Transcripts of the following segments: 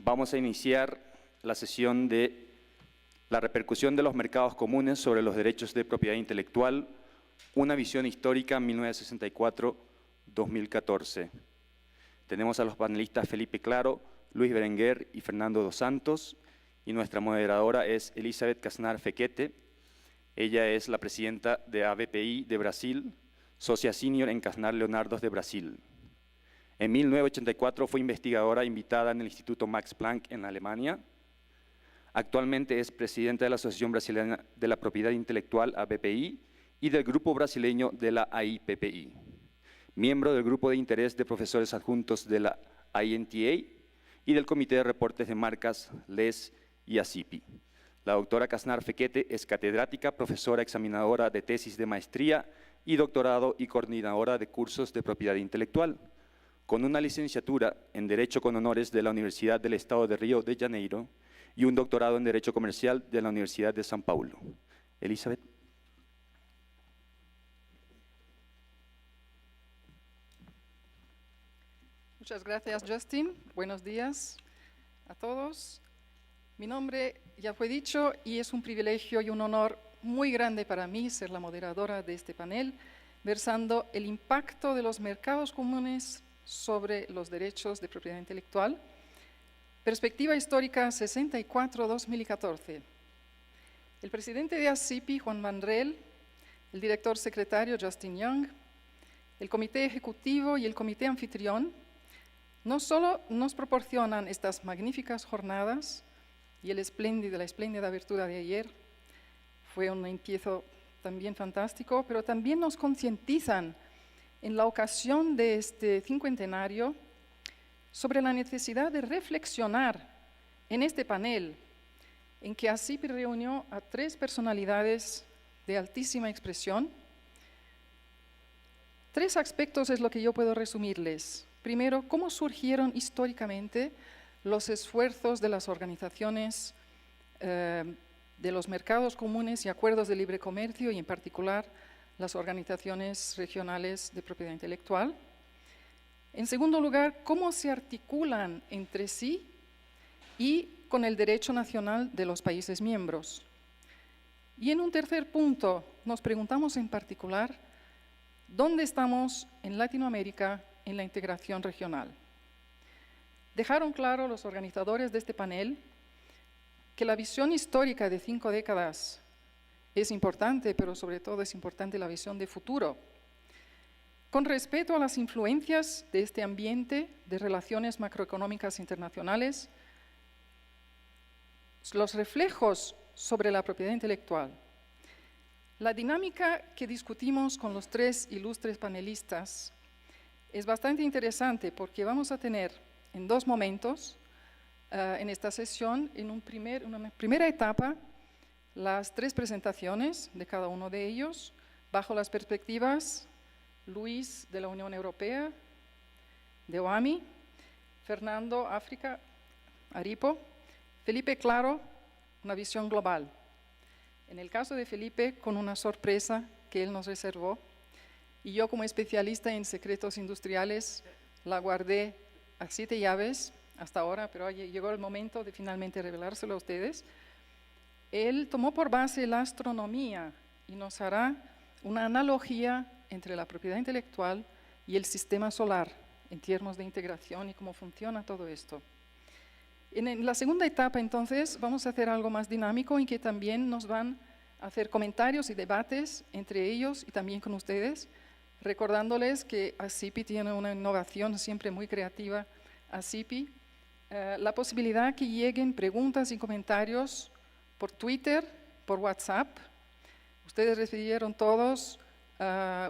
Vamos a iniciar la sesión de la repercusión de los mercados comunes sobre los derechos de propiedad intelectual, una visión histórica 1964-2014. Tenemos a los panelistas Felipe Claro, Luis Berenguer y Fernando dos Santos, y nuestra moderadora es Elizabeth Casnar Fequete. Ella es la presidenta de ABPI de Brasil, socia senior en Casnar Leonardos de Brasil. En 1984 fue investigadora invitada en el Instituto Max Planck en Alemania. Actualmente es presidenta de la Asociación Brasileña de la Propiedad Intelectual, ABPI, y del Grupo Brasileño de la AIPPI. Miembro del Grupo de Interés de Profesores Adjuntos de la INTA y del Comité de Reportes de Marcas, LES y ACIPI. La doctora Casnar Fequete es catedrática, profesora examinadora de tesis de maestría y doctorado y coordinadora de cursos de propiedad intelectual, con una licenciatura en Derecho con honores de la Universidad del Estado de Río de Janeiro y un doctorado en Derecho Comercial de la Universidad de São Paulo. Elizabeth. Muchas gracias, Justin. Buenos días a todos. Mi nombre ya fue dicho y es un privilegio y un honor muy grande para mí ser la moderadora de este panel, versando el impacto de los mercados comunes sobre los derechos de propiedad intelectual. Perspectiva histórica 64-2014. El presidente de ACIPI, Juan Vanrel, el director secretario, Justin Young, el comité ejecutivo y el comité anfitrión, no solo nos proporcionan estas magníficas jornadas y la espléndida abertura de ayer, fue un empiezo también fantástico, pero también nos concientizan en la ocasión de este cincuentenario sobre la necesidad de reflexionar en este panel en que ACIPI reunió a 3 personalidades de altísima expresión. 3 aspectos es lo que yo puedo resumirles. Primero, cómo surgieron históricamente los esfuerzos de las organizaciones de los mercados comunes y acuerdos de libre comercio, y en particular las organizaciones regionales de propiedad intelectual. En segundo lugar, cómo se articulan entre sí y con el derecho nacional de los países miembros. Y en un tercer punto, nos preguntamos en particular, ¿dónde estamos en Latinoamérica en la integración regional? Dejaron claro los organizadores de este panel que la visión histórica de 5 décadas es importante, pero sobre todo es importante la visión de futuro. Con respecto a las influencias de este ambiente de relaciones macroeconómicas internacionales, los reflejos sobre la propiedad intelectual, la dinámica que discutimos con los 3 ilustres panelistas es bastante interesante porque vamos a tener en 2 momentos en esta sesión, en una primera etapa, las 3 presentaciones de cada uno de ellos, bajo las perspectivas Luis de la Unión Europea, de OAMI, Fernando, África, Aripo, Felipe Claro, una visión global. En el caso de Felipe, con una sorpresa que él nos reservó, y yo como especialista en secretos industriales la guardé a 7 llaves hasta ahora, pero llegó el momento de finalmente revelárselo a ustedes. Él tomó por base la astronomía y nos hará una analogía entre la propiedad intelectual y el sistema solar en términos de integración y cómo funciona todo esto. En la segunda etapa, entonces, vamos a hacer algo más dinámico en que también nos van a hacer comentarios y debates entre ellos y también con ustedes, recordándoles que ACIPI tiene una innovación siempre muy creativa. ACIPI, la posibilidad que lleguen preguntas y comentarios por Twitter, por WhatsApp. Ustedes recibieron todos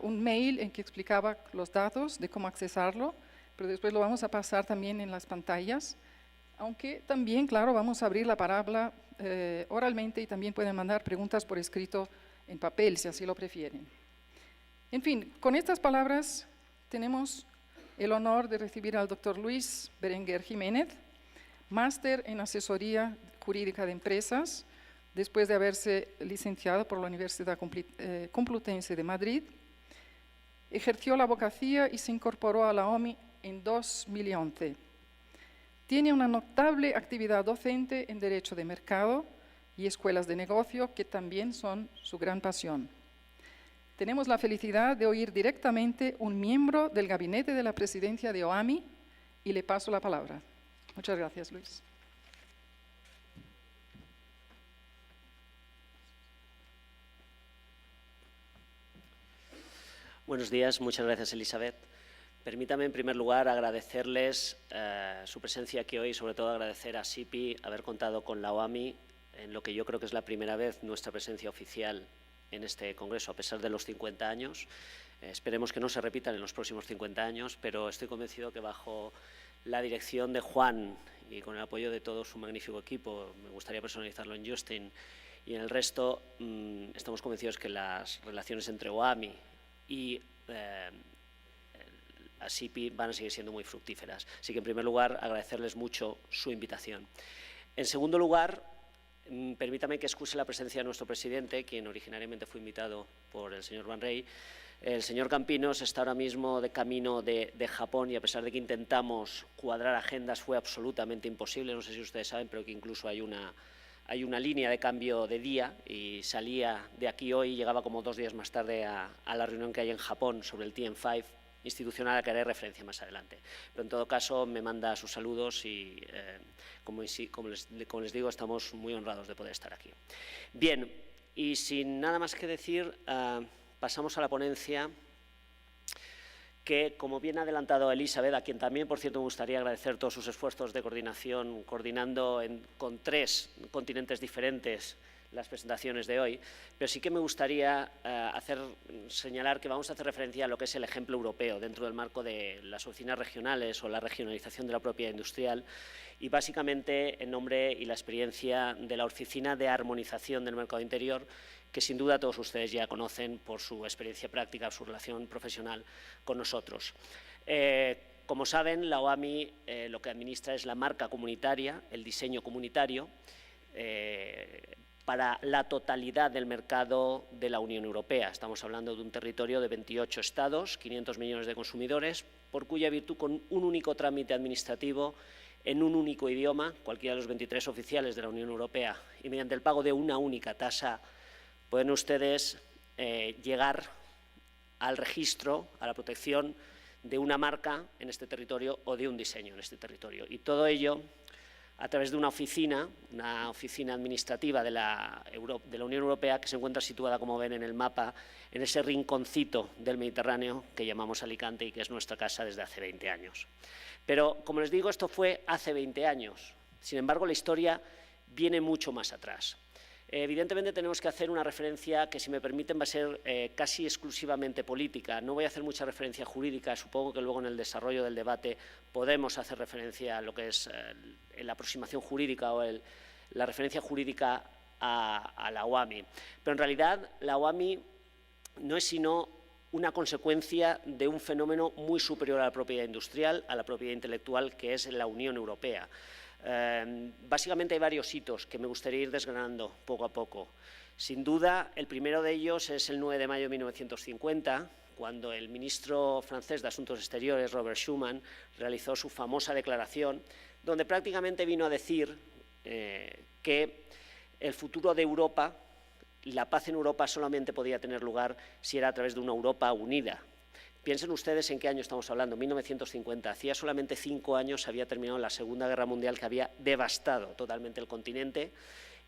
un mail en que explicaba los datos de cómo accesarlo, pero después lo vamos a pasar también en las pantallas, aunque también, claro, vamos a abrir la palabra oralmente y también pueden mandar preguntas por escrito en papel, si así lo prefieren. En fin, con estas palabras tenemos el honor de recibir al doctor Luis Berenguer Jiménez, máster en asesoría jurídica de empresas, después de haberse licenciado por la Universidad Complutense de Madrid. Ejerció la abogacía y se incorporó a la OMI en 2011. Tiene una notable actividad docente en Derecho de Mercado y escuelas de negocio, que también son su gran pasión. Tenemos la felicidad de oír directamente un miembro del gabinete de la presidencia de OAMI y le paso la palabra. Muchas gracias, Luis. Buenos días, muchas gracias, Elizabeth. Permítame, en primer lugar, agradecerles su presencia aquí hoy, sobre todo agradecer a SIPI haber contado con la OAMI en lo que yo creo que es la primera vez nuestra presencia oficial en este congreso, a pesar de los 50 años. Esperemos que no se repitan en los próximos 50 años, pero estoy convencido que bajo la dirección de Juan y con el apoyo de todo su magnífico equipo, me gustaría personalizarlo en Justin y en el resto, estamos convencidos que las relaciones entre OAMI y a SIPI van a seguir siendo muy fructíferas. Así que, en primer lugar, agradecerles mucho su invitación. En segundo lugar, permítame que excuse la presencia de nuestro presidente, quien originariamente fue invitado por el señor Van Rey. El señor Campinos está ahora mismo de camino de Japón y, a pesar de que intentamos cuadrar agendas, fue absolutamente imposible. No sé si ustedes saben, pero que incluso hay una línea de cambio de día y salía de aquí hoy y llegaba como 2 días más tarde a la reunión que hay en Japón sobre el TN5 institucional, a la que haré referencia más adelante. Pero en todo caso me manda sus saludos y como les digo, estamos muy honrados de poder estar aquí. Bien, y sin nada más que decir, pasamos a la ponencia que, como bien ha adelantado Elizabeth, a quien también, por cierto, me gustaría agradecer todos sus esfuerzos de coordinación, coordinando con 3 continentes diferentes las presentaciones de hoy, pero sí que me gustaría señalar que vamos a hacer referencia a lo que es el ejemplo europeo dentro del marco de las oficinas regionales o la regionalización de la propiedad industrial, y básicamente en nombre y la experiencia de la Oficina de Armonización del Mercado Interior, que sin duda todos ustedes ya conocen por su experiencia práctica, su relación profesional con nosotros. Como saben, la OAMI lo que administra es la marca comunitaria, el diseño comunitario, para la totalidad del mercado de la Unión Europea. Estamos hablando de un territorio de 28 estados, 500 millones de consumidores, por cuya virtud, con un único trámite administrativo, en un único idioma, cualquiera de los 23 oficiales de la Unión Europea, y mediante el pago de una única tasa, pueden ustedes llegar al registro, a la protección de una marca en este territorio o de un diseño en este territorio. Y todo ello a través de una oficina administrativa de la Unión Europea, que se encuentra situada, como ven en el mapa, en ese rinconcito del Mediterráneo que llamamos Alicante y que es nuestra casa desde hace 20 años. Pero, como les digo, esto fue hace 20 años. Sin embargo, la historia viene mucho más atrás. Evidentemente tenemos que hacer una referencia que, si me permiten, va a ser casi exclusivamente política. No voy a hacer mucha referencia jurídica, supongo que luego en el desarrollo del debate podemos hacer referencia a lo que es la aproximación jurídica o la referencia jurídica a la OAMI. Pero en realidad la OAMI no es sino una consecuencia de un fenómeno muy superior a la propiedad industrial, a la propiedad intelectual, que es la Unión Europea. Básicamente hay varios hitos que me gustaría ir desgranando poco a poco. Sin duda, el primero de ellos es el 9 de mayo de 1950, cuando el ministro francés de Asuntos Exteriores, Robert Schuman, realizó su famosa declaración, donde prácticamente vino a decir que el futuro de Europa, la paz en Europa, solamente podía tener lugar si era a través de una Europa unida. Piensen ustedes en qué año estamos hablando, 1950. Hacía solamente 5 años había terminado la Segunda Guerra Mundial, que había devastado totalmente el continente,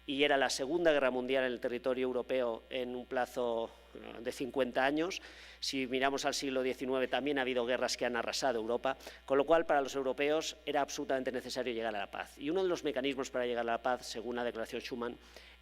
y era la Segunda Guerra Mundial en el territorio europeo en un plazo de 50 años. Si miramos al siglo XIX, también ha habido guerras que han arrasado Europa, con lo cual para los europeos era absolutamente necesario llegar a la paz. Y uno de los mecanismos para llegar a la paz, según la declaración Schuman,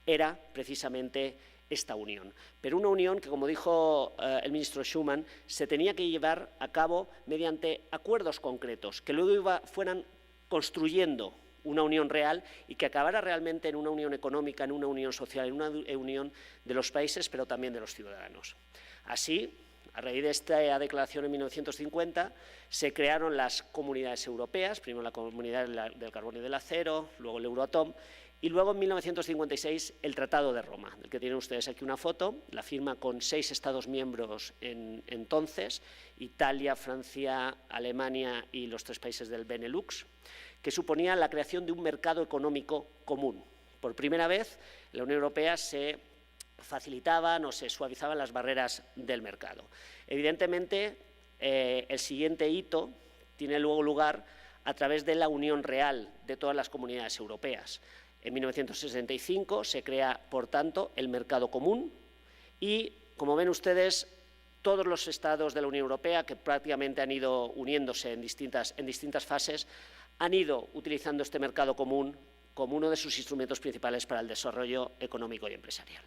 era precisamente esta unión. Pero una unión que, como dijo el ministro Schuman, se tenía que llevar a cabo mediante acuerdos concretos, que luego fueran construyendo una unión real y que acabara realmente en una unión económica, en una unión social, en una unión de los países, pero también de los ciudadanos. Así, a raíz de esta declaración en 1950, se crearon las comunidades europeas, primero la Comunidad del Carbón y del Acero, luego el Euratom, y luego en 1956 el Tratado de Roma, del que tienen ustedes aquí una foto, la firma con 6 Estados miembros entonces, Italia, Francia, Alemania y los 3 países del Benelux, que suponía la creación de un mercado económico común. Por primera vez, en la Unión Europea se facilitaban o se suavizaban las barreras del mercado. Evidentemente, el siguiente hito tiene luego lugar a través de la unión real de todas las comunidades europeas. En 1965 se crea, por tanto, el mercado común y, como ven ustedes, todos los estados de la Unión Europea, que prácticamente han ido uniéndose en distintas fases, han ido utilizando este mercado común como uno de sus instrumentos principales para el desarrollo económico y empresarial.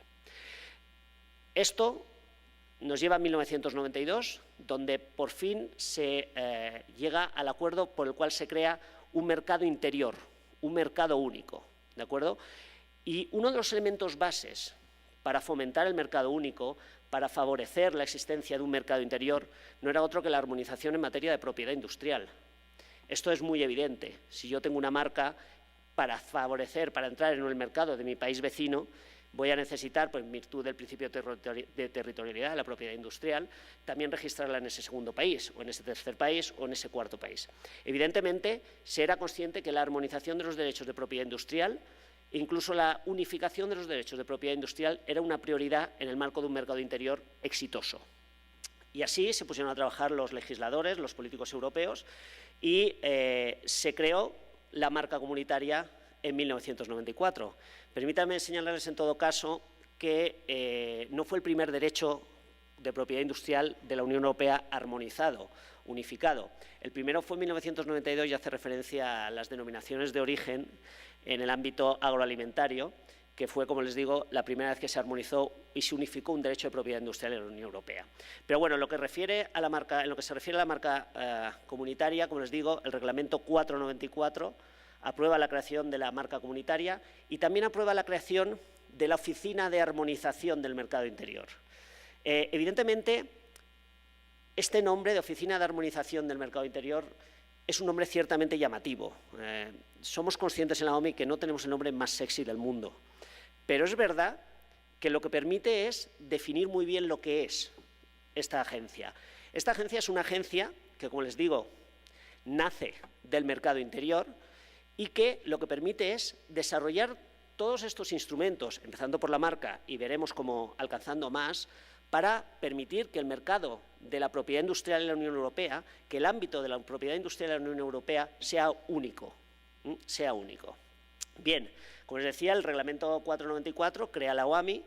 Esto nos lleva a 1992, donde por fin se llega al acuerdo por el cual se crea un mercado interior, un mercado único, ¿de acuerdo? Y uno de los elementos bases para fomentar el mercado único, para favorecer la existencia de un mercado interior, no era otro que la armonización en materia de propiedad industrial. Esto es muy evidente. Si yo tengo una marca, para favorecer, para entrar en el mercado de mi país vecino, voy a necesitar, pues, en virtud del principio de territorialidad de la propiedad industrial, también registrarla en ese segundo país, o en ese tercer país, o en ese cuarto país. Evidentemente, se era consciente que la armonización de los derechos de propiedad industrial, incluso la unificación de los derechos de propiedad industrial, era una prioridad en el marco de un mercado interior exitoso. Y así se pusieron a trabajar los legisladores, los políticos europeos, y se creó la marca comunitaria en 1994. Permítanme señalarles en todo caso que no fue el primer derecho de propiedad industrial de la Unión Europea armonizado, unificado. El primero fue en 1992 y hace referencia a las denominaciones de origen en el ámbito agroalimentario, que fue, como les digo, la primera vez que se armonizó y se unificó un derecho de propiedad industrial en la Unión Europea. Pero bueno, en lo que se refiere a la marca comunitaria, como les digo, el Reglamento 494 aprueba la creación de la marca comunitaria y también aprueba la creación de la Oficina de Armonización del Mercado Interior. Evidentemente, este nombre de Oficina de Armonización del Mercado Interior es un nombre ciertamente llamativo. Somos conscientes en la OMI que no tenemos el nombre más sexy del mundo, pero es verdad que lo que permite es definir muy bien lo que es esta agencia. Esta agencia es una agencia que, como les digo, nace del mercado interior y que lo que permite es desarrollar todos estos instrumentos, empezando por la marca y veremos cómo alcanzando más, para permitir que el mercado de la propiedad industrial en la Unión Europea, que el ámbito de la propiedad industrial en la Unión Europea sea único. Bien, como les decía, el Reglamento 494 crea la OAMI.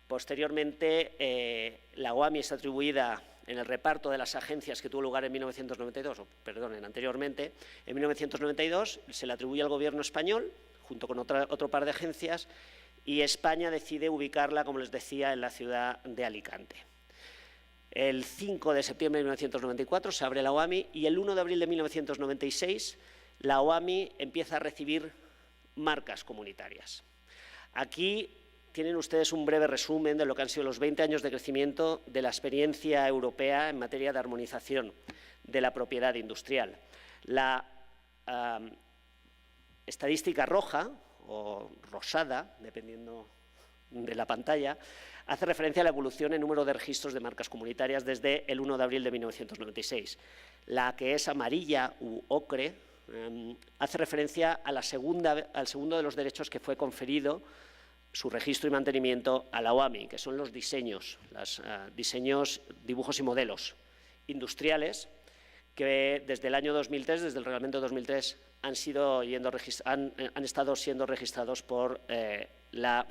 Posteriormente, la OAMI está atribuida en el reparto de las agencias que tuvo lugar en 1992, anteriormente, en 1992 se le atribuye al Gobierno español, junto con otro par de agencias, y España decide ubicarla, como les decía, en la ciudad de Alicante. El 5 de septiembre de 1994 se abre la OAMI y el 1 de abril de 1996 la OAMI empieza a recibir marcas comunitarias. Aquí tienen ustedes un breve resumen de lo que han sido los 20 años de crecimiento de la experiencia europea en materia de armonización de la propiedad industrial. La estadística roja o rosada, dependiendo de la pantalla, hace referencia a la evolución en número de registros de marcas comunitarias desde el 1 de abril de 1996. La que es amarilla u ocre hace referencia a al segundo de los derechos que fue conferido, su registro y mantenimiento, a la OAMI, que son los diseños, dibujos y modelos industriales que desde el año 2003, desde el Reglamento 2003, han estado siendo registrados por la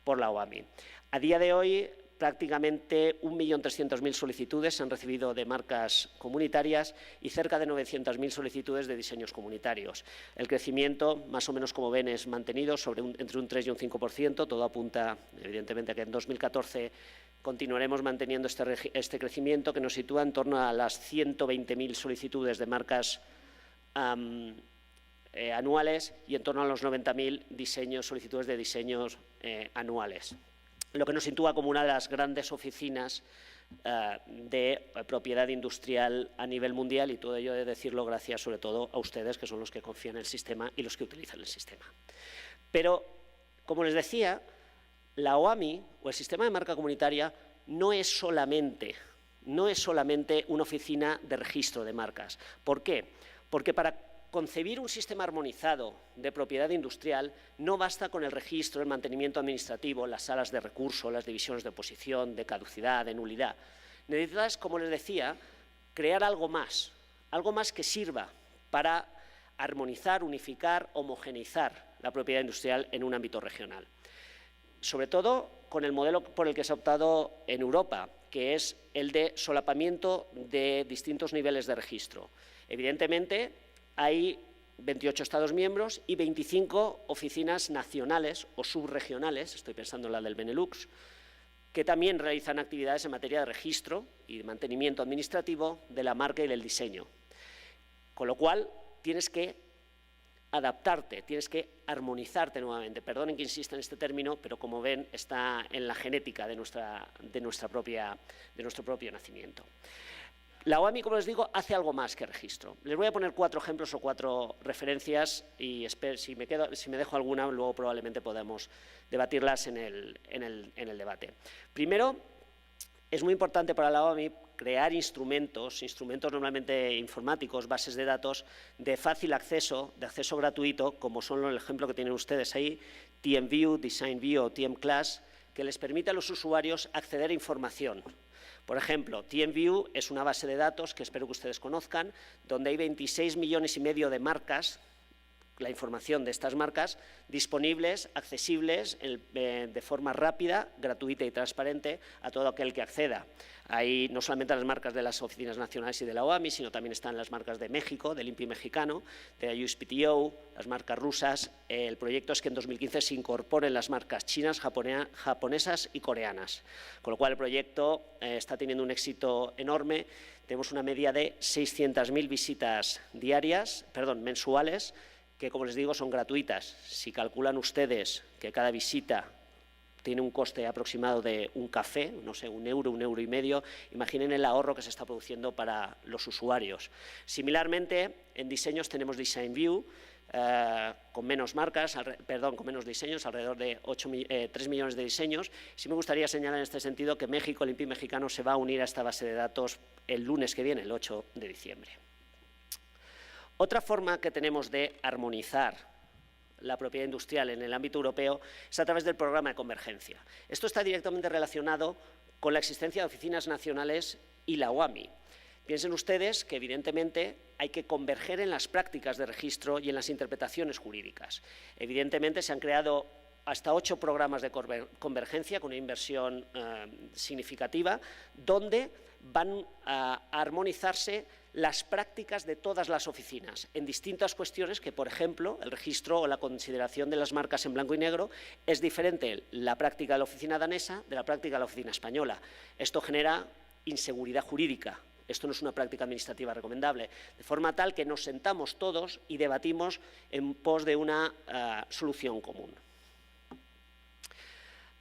OAMI. A día de hoy, prácticamente 1.300.000 solicitudes se han recibido de marcas comunitarias y cerca de 900.000 solicitudes de diseños comunitarios. El crecimiento, más o menos como ven, es mantenido entre un 3 y un 5%. Todo apunta, evidentemente, a que en 2014 continuaremos manteniendo este crecimiento, que nos sitúa en torno a las 120.000 solicitudes de marcas anuales y en torno a los 90.000 solicitudes de diseños anuales, lo que nos sitúa como una de las grandes oficinas de propiedad industrial a nivel mundial, y todo ello de decirlo gracias sobre todo a ustedes, que son los que confían en el sistema y los que utilizan el sistema. Pero, como les decía, la OAMI, o el sistema de marca comunitaria, no es solamente una oficina de registro de marcas. ¿Por qué? Porque para concebir un sistema armonizado de propiedad industrial no basta con el registro, el mantenimiento administrativo, las salas de recurso, las divisiones de oposición, de caducidad, de nulidad. Necesitas, como les decía, crear algo más que sirva para armonizar, unificar, homogeneizar la propiedad industrial en un ámbito regional. Sobre todo con el modelo por el que se ha optado en Europa, que es el de solapamiento de distintos niveles de registro. Evidentemente, hay 28 Estados miembros y 25 oficinas nacionales o subregionales, estoy pensando en la del Benelux, que también realizan actividades en materia de registro y de mantenimiento administrativo de la marca y del diseño. Con lo cual, tienes que adaptarte, tienes que armonizarte nuevamente. Perdonen que insista en este término, pero como ven, está en la genética de nuestro propio nacimiento. La OAMI, como les digo, hace algo más que registro. Les voy a poner 4 ejemplos o 4 referencias y si me dejo alguna, luego probablemente podamos debatirlas en el debate. Primero, es muy importante para la OAMI crear instrumentos normalmente informáticos, bases de datos de fácil acceso, de acceso gratuito, como son el ejemplo que tienen ustedes ahí, TMView, DesignView o TMClass, que les permite a los usuarios acceder a información. Por ejemplo, TMView es una base de datos que espero que ustedes conozcan, donde hay 26,5 millones de marcas, la información de estas marcas, disponibles, accesibles de forma rápida, gratuita y transparente a todo aquel que acceda. Hay no solamente las marcas de las oficinas nacionales y de la OAMI, sino también están las marcas de México, del INPI mexicano, de la USPTO, las marcas rusas. El proyecto es que en 2015 se incorporen las marcas chinas, japonesas y coreanas, con lo cual el proyecto está teniendo un éxito enorme. Tenemos una media de 600.000 visitas mensuales, que, como les digo, son gratuitas. Si calculan ustedes que cada visita tiene un coste aproximado de un café, no sé, €1, €1,50, imaginen el ahorro que se está produciendo para los usuarios. Similarmente, en diseños tenemos DesignView, con menos diseños, alrededor de 3 millones de diseños. Sí me gustaría señalar en este sentido que México, el INPI mexicano, se va a unir a esta base de datos el lunes que viene, el 8 de diciembre. Otra forma que tenemos de armonizar la propiedad industrial en el ámbito europeo es a través del programa de convergencia. Esto está directamente relacionado con la existencia de oficinas nacionales y la OAMI. Piensen ustedes que, evidentemente, hay que converger en las prácticas de registro y en las interpretaciones jurídicas. Evidentemente, se han creado hasta 8 programas de convergencia con una inversión significativa, donde van a armonizarse las prácticas de todas las oficinas en distintas cuestiones que, por ejemplo, el registro o la consideración de las marcas en blanco y negro es diferente la práctica de la oficina danesa de la práctica de la oficina española. Esto genera inseguridad jurídica. Esto no es una práctica administrativa recomendable, de forma tal que nos sentamos todos y debatimos en pos de una solución común.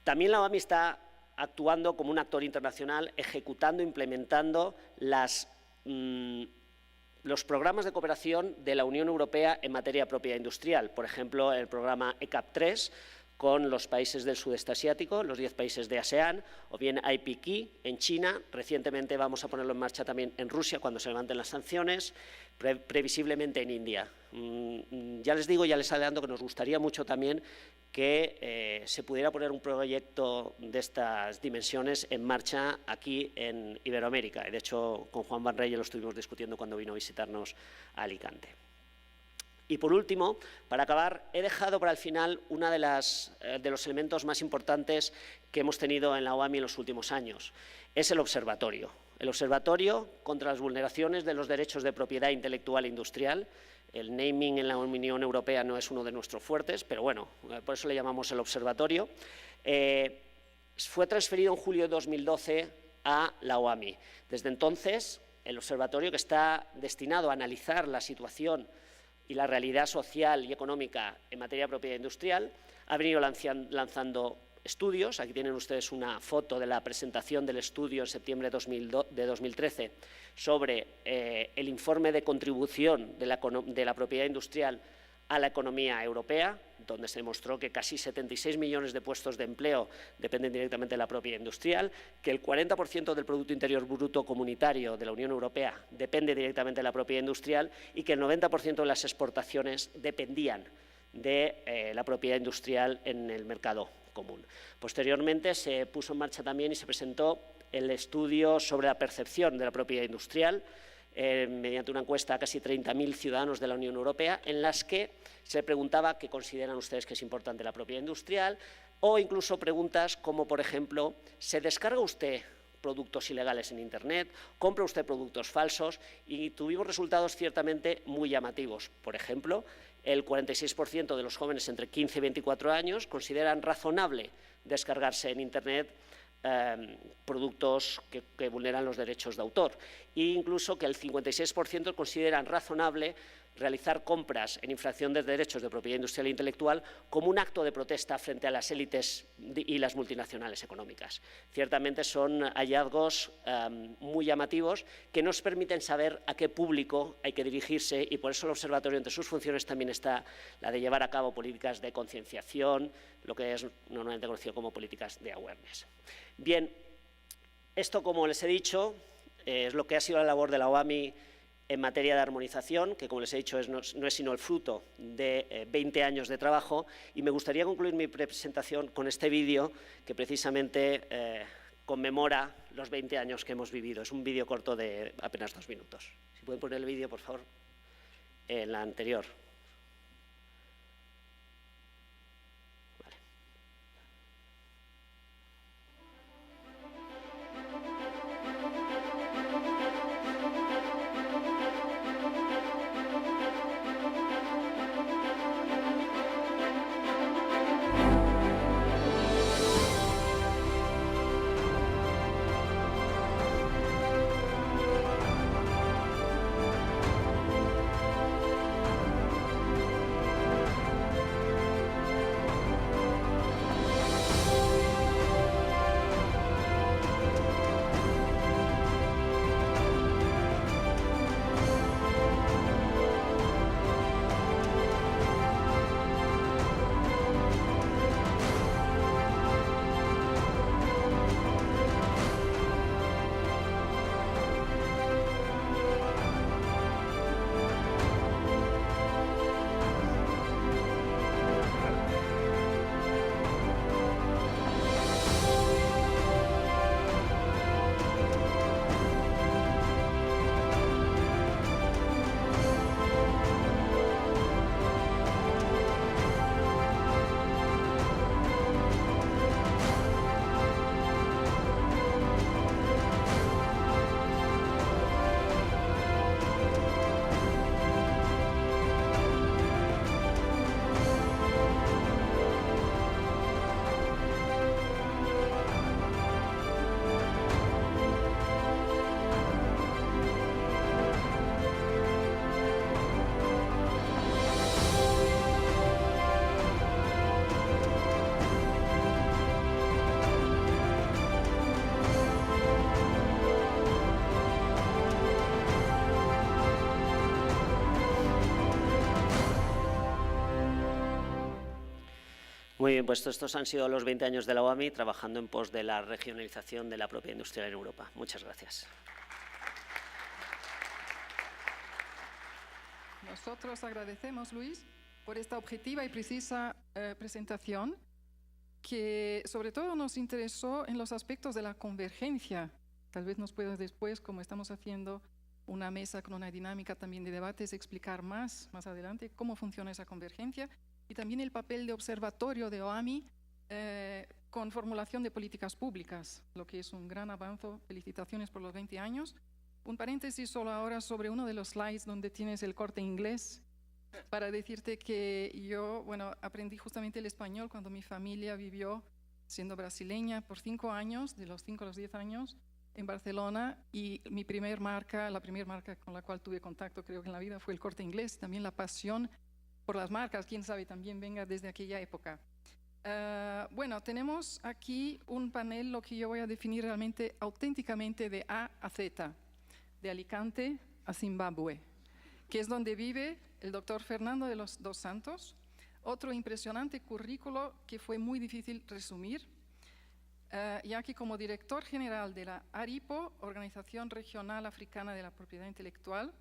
También la OAMI está actuando como un actor internacional, ejecutando, implementando los programas de cooperación de la Unión Europea en materia de propiedad industrial. Por ejemplo, el programa ECAP3 con los países del sudeste asiático, los 10 países de ASEAN, o bien IPKey en China. Recientemente vamos a ponerlo en marcha también en Rusia cuando se levanten las sanciones, previsiblemente en India. Ya les digo, ya les adelanto que nos gustaría mucho también que se pudiera poner un proyecto de estas dimensiones en marcha aquí en Iberoamérica. De hecho, con Juan Van Reye lo estuvimos discutiendo cuando vino a visitarnos a Alicante. Y por último, para acabar, he dejado para el final uno de los elementos más importantes que hemos tenido en la OAMI en los últimos años. Es el observatorio. El observatorio contra las vulneraciones de los derechos de propiedad intelectual e industrial. El naming en la Unión Europea no es uno de nuestros fuertes, pero bueno, por eso le llamamos el observatorio. Fue transferido en julio de 2012 a la OAMI. Desde entonces, el observatorio, que está destinado a analizar la situación y la realidad social y económica en materia de propiedad industrial, ha venido lanzando estudios. Aquí tienen ustedes una foto de la presentación del estudio en septiembre de 2013 sobre el informe de contribución de la propiedad industrial a la economía europea, donde se demostró que casi 76 millones de puestos de empleo dependen directamente de la propiedad industrial, que el 40% del Producto Interior Bruto comunitario de la Unión Europea depende directamente de la propiedad industrial y que el 90% de las exportaciones dependían de la propiedad industrial en el mercado común. Posteriormente se puso en marcha también y se presentó el estudio sobre la percepción de la propiedad industrial mediante una encuesta a casi 30.000 ciudadanos de la Unión Europea, en las que se preguntaba qué consideran ustedes que es importante la propiedad industrial, o incluso preguntas como, por ejemplo, ¿se descarga usted productos ilegales en Internet? ¿Compra usted productos falsos? Y tuvimos resultados ciertamente muy llamativos. Por ejemplo, el 46% de los jóvenes entre 15 y 24 años consideran razonable descargarse en Internet productos que vulneran los derechos de autor, e incluso que el 56% consideran razonable realizar compras en infracción de derechos de propiedad industrial e intelectual como un acto de protesta frente a las élites y las multinacionales económicas. Ciertamente son hallazgos muy llamativos que nos permiten saber a qué público hay que dirigirse, y por eso el observatorio, entre sus funciones, también está la de llevar a cabo políticas de concienciación, lo que es normalmente conocido como políticas de awareness. Bien, esto, como les he dicho, es lo que ha sido la labor de la OAMI en materia de armonización, que, como les he dicho, no es sino el fruto de 20 años de trabajo, y me gustaría concluir mi presentación con este vídeo que precisamente conmemora los 20 años que hemos vivido. Es un vídeo corto de apenas 2 minutos. Si pueden poner el vídeo, por favor, en la anterior. Muy bien, pues estos han sido los 20 años de la OAMI trabajando en pos de la regionalización de la propiedad industrial en Europa. Muchas gracias. Nosotros agradecemos, Luis, por esta objetiva y precisa presentación, que sobre todo nos interesó en los aspectos de la convergencia. Tal vez nos puedas después, como estamos haciendo una mesa con una dinámica también de debates, explicar más adelante cómo funciona esa convergencia, y también el papel de observatorio de OAMI con formulación de políticas públicas, lo que es un gran avance. Felicitaciones por los 20 años. Un paréntesis solo ahora sobre uno de los slides donde tienes el corte inglés, para decirte que yo, aprendí justamente el español cuando mi familia vivió, siendo brasileña, por 5 años, de los 5 a los 10 años, en Barcelona, y la primera marca con la cual tuve contacto, creo que en la vida, fue el Corte Inglés. También la pasión por las marcas, quién sabe, también venga desde aquella época. Tenemos aquí un panel, lo que yo voy a definir realmente auténticamente de A a Z, de Alicante a Zimbabue, que es donde vive el doctor Fernando de los dos Santos, Otro impresionante currículo que fue muy difícil resumir, ya que como director general de la ARIPO, Organización Regional Africana de la Propiedad Intelectual,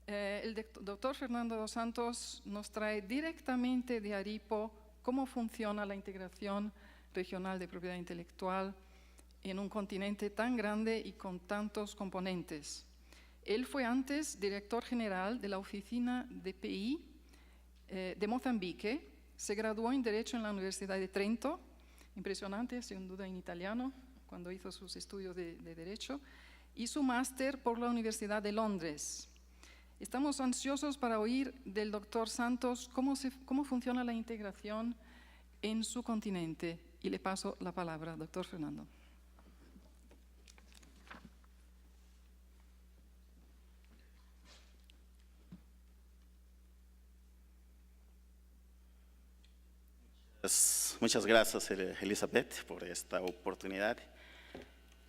el doctor Fernando dos Santos nos trae directamente de ARIPO cómo funciona la integración regional de propiedad intelectual en un continente tan grande y con tantos componentes. Él fue antes director general de la Oficina de PI de Mozambique, se graduó en Derecho en la Universidad de Trento, impresionante, sin duda en italiano, cuando hizo sus estudios de Derecho, y su máster por la Universidad de Londres. Estamos ansiosos para oír del doctor Santos cómo funciona la integración en su continente. Y le paso la palabra, doctor Fernando. Muchas gracias, Elizabeth, por esta oportunidad.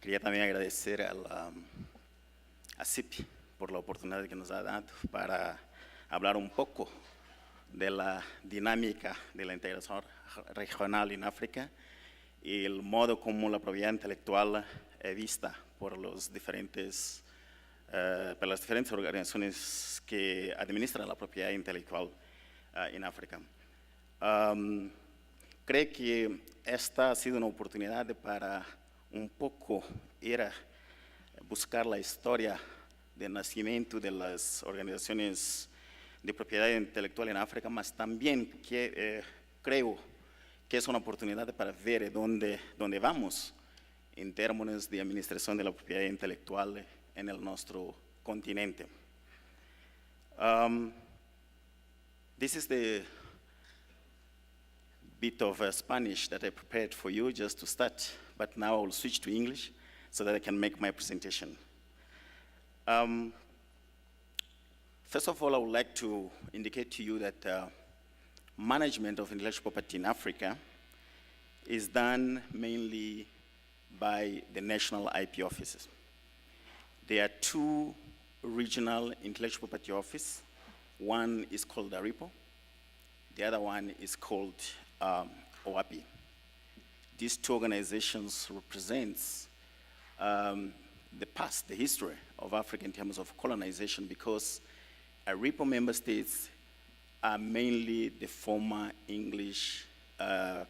Quería también agradecer a CIPI por la oportunidad que nos ha dado para hablar un poco de la dinámica de la integración regional en África y el modo como la propiedad intelectual es vista por las diferentes organizaciones que administran la propiedad intelectual en África. Creo que esta ha sido una oportunidad para un poco ir a buscar la historia del nacimiento de las organizaciones de propiedad intelectual en África, mas también que, creo que es una oportunidad para ver dónde vamos en términos de administración de la propiedad intelectual en nuestro continente. This is the bit of Spanish that I prepared for you just to start, but now I will switch to English so that I can make my presentation. First of all, I would like to indicate to you that management of intellectual property in Africa is done mainly by the national IP offices. There are two regional intellectual property offices. One is called ARIPO. The other one is called OAPI. These two organizations represent the past, the history of Africa in terms of colonization, because ARIPO member states are mainly the former English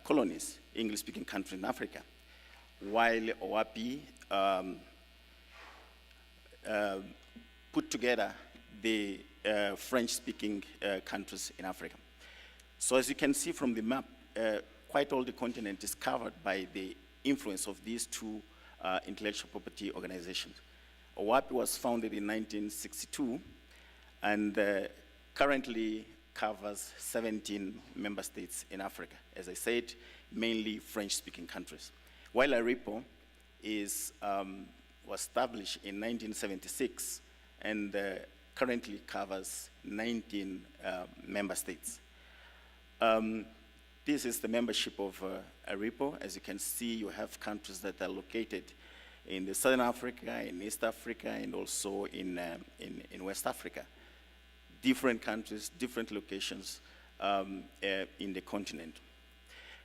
colonies, English-speaking countries in Africa, while OAPI put together the French-speaking countries in Africa. So as you can see from the map, quite all the continent is covered by the influence of these two intellectual property organizations. OAPI was founded in 1962 and currently covers 17 member states in Africa. As I said, mainly French-speaking countries. While ARIPO was established in 1976 and currently covers 19 member states. This is the membership of ARIPO. As you can see, you have countries that are located in the Southern Africa, in East Africa, and also in West Africa. Different countries, different locations in the continent.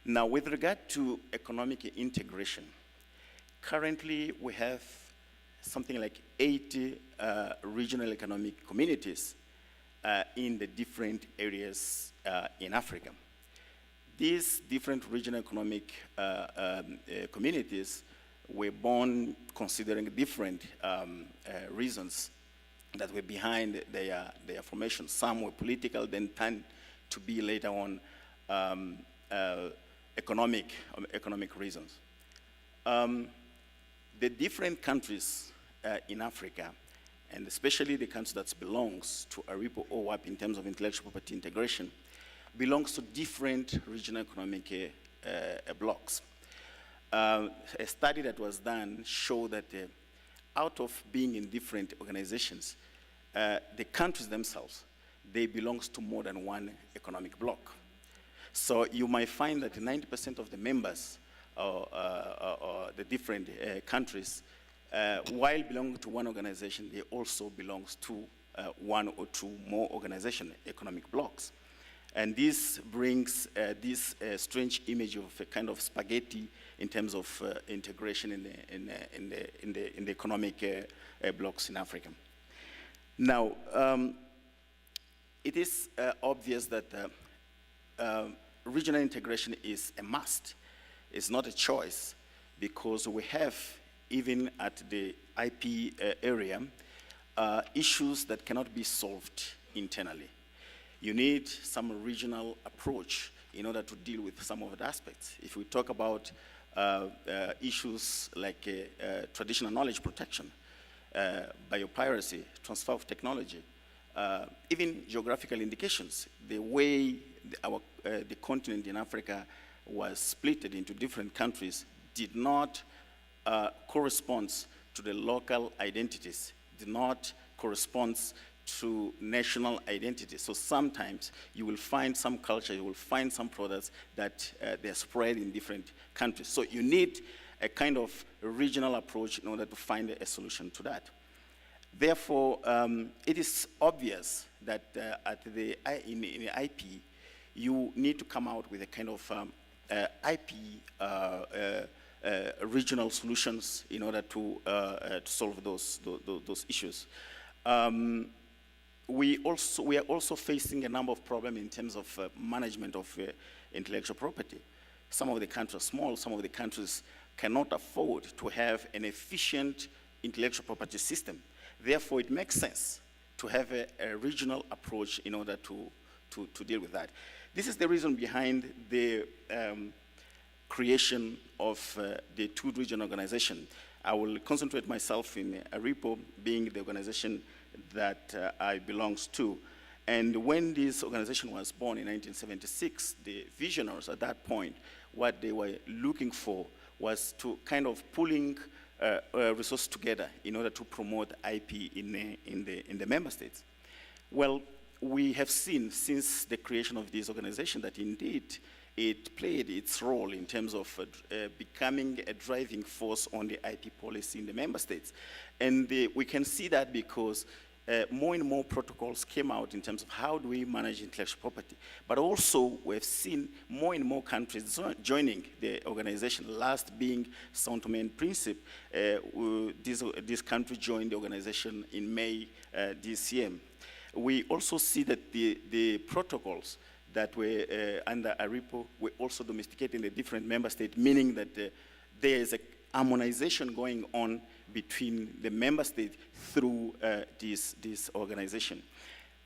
Now, with regard to economic integration, currently we have something like 80 regional economic communities in the different areas in Africa. These different regional economic communities were born considering different reasons that were behind their formation. Some were political, then turned to be later on economic reasons. The different countries in Africa, and especially the country that belongs to ARIPO or OAPI in terms of intellectual property integration, belongs to different regional economic blocks. A study that was done showed that out of being in different organizations, the countries themselves, they belong to more than one economic bloc. So you might find that 90% of the members or the different countries, while belonging to one organization, they also belong to one or two more economic blocs. And this brings this strange image of a kind of spaghetti in terms of integration in the economic blocks in Africa. Now, it is obvious that regional integration is a must. It's not a choice, because we have, even at the IP area, issues that cannot be solved internally. You need some regional approach in order to deal with some of the aspects. If we talk about issues like traditional knowledge protection, biopiracy, transfer of technology, even geographical indications, the way the continent in Africa was split into different countries did not correspond to the local identities, did not correspond to national identity. So sometimes you will find some culture, you will find some products that they're spread in different countries. So you need a kind of regional approach in order to find a solution to that. Therefore, it is obvious that in the IP, you need to come out with a kind of IP regional solutions in order to solve those issues. We are also facing a number of problems in terms of management of intellectual property. Some of the countries are small, some of the countries cannot afford to have an efficient intellectual property system. Therefore, it makes sense to have a regional approach in order to deal with that. This is the reason behind the creation of the two region organization. I will concentrate myself in ARIPO, being the organization that I belongs to. And when this organization was born in 1976, the visionaries at that point, what they were looking for was to kind of pulling resources together in order to promote IP in the member states. Well, we have seen since the creation of this organization that indeed it played its role in terms of becoming a driving force on the IP policy in the member states. And we can see that because more and more protocols came out in terms of how do we manage intellectual property. But also we've seen more and more countries joining the organization, last being São Tomé and Príncipe. This country joined the organization in May this year. We also see that the protocols that were under ARIPO were also domesticated in the different member states, meaning that there is a harmonization going on between the member states through this organization.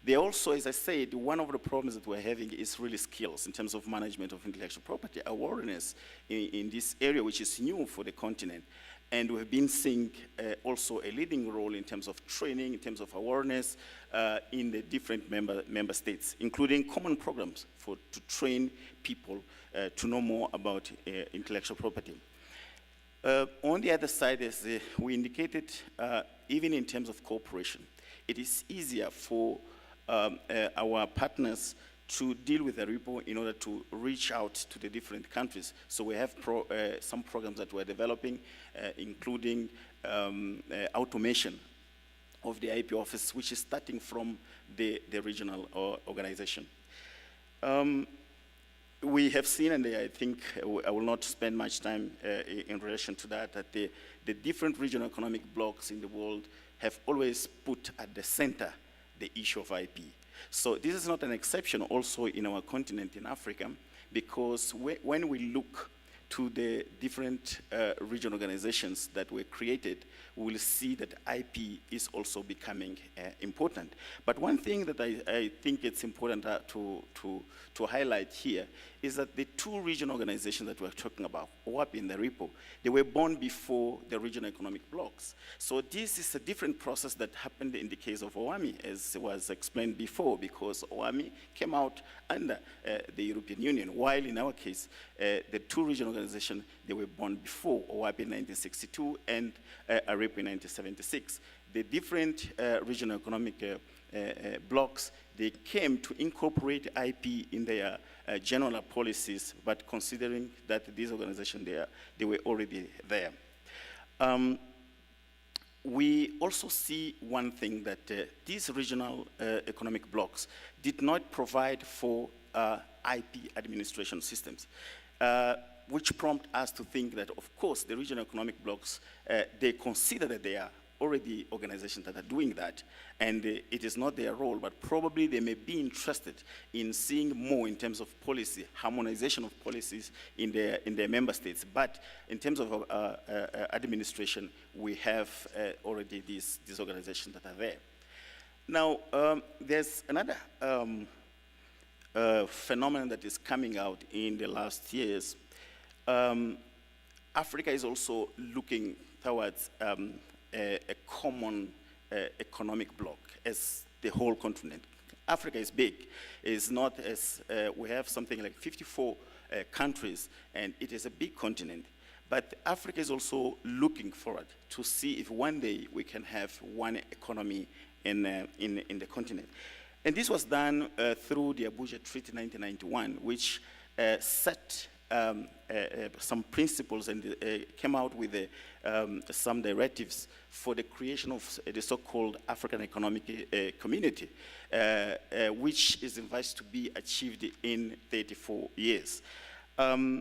They also, as I said, one of the problems that we're having is really skills in terms of management of intellectual property, awareness in this area, which is new for the continent. And we've been seeing also a leading role in terms of training, in terms of awareness in the different member states, including common programs to train people to know more about intellectual property. On the other side, as we indicated, even in terms of cooperation, it is easier for our partners to deal with ARIPO in order to reach out to the different countries. So we have some programs that we're developing, including automation of the IP office, which is starting from the regional organization. We have seen, and I think I will not spend much time in relation to that, that the different regional economic blocks in the world have always put at the center the issue of IP. So this is not an exception also in our continent in Africa, because when we look to the different regional organizations that were created, we will see that IP is also becoming important. But one thing that I think it's important to highlight here is that the two regional organizations that we're talking about, OAPI and ARIPO, they were born before the regional economic blocks. So this is a different process that happened in the case of OAMI, as was explained before, because OAMI came out under the European Union, while in our case, the two regional organizations, they were born before, OAPI in 1962 and ARIPO in 1976. The different regional economic blocks, they came to incorporate IP in their general policies, but considering that these organizations, they were already there. We also see one thing, that these regional economic blocks did not provide for IP administration systems, which prompt us to think that, of course, the regional economic blocs, they consider that they are already organizations that are doing that, and it is not their role, but probably they may be interested in seeing more in terms of policy, harmonization of policies in their member states. But in terms of administration, we have already these organizations that are there. Now, there's another phenomenon that is coming out in the last years. Africa is also looking towards a common economic bloc as the whole continent. Africa is big. It's not as, we have something like 54 countries, and it is a big continent. But Africa is also looking forward to see if one day we can have one economy in the continent. And this was done through the Abuja Treaty 1991, which set some principles and came out with some directives for the creation of the so-called African Economic Community, which is advised to be achieved in 34 years. The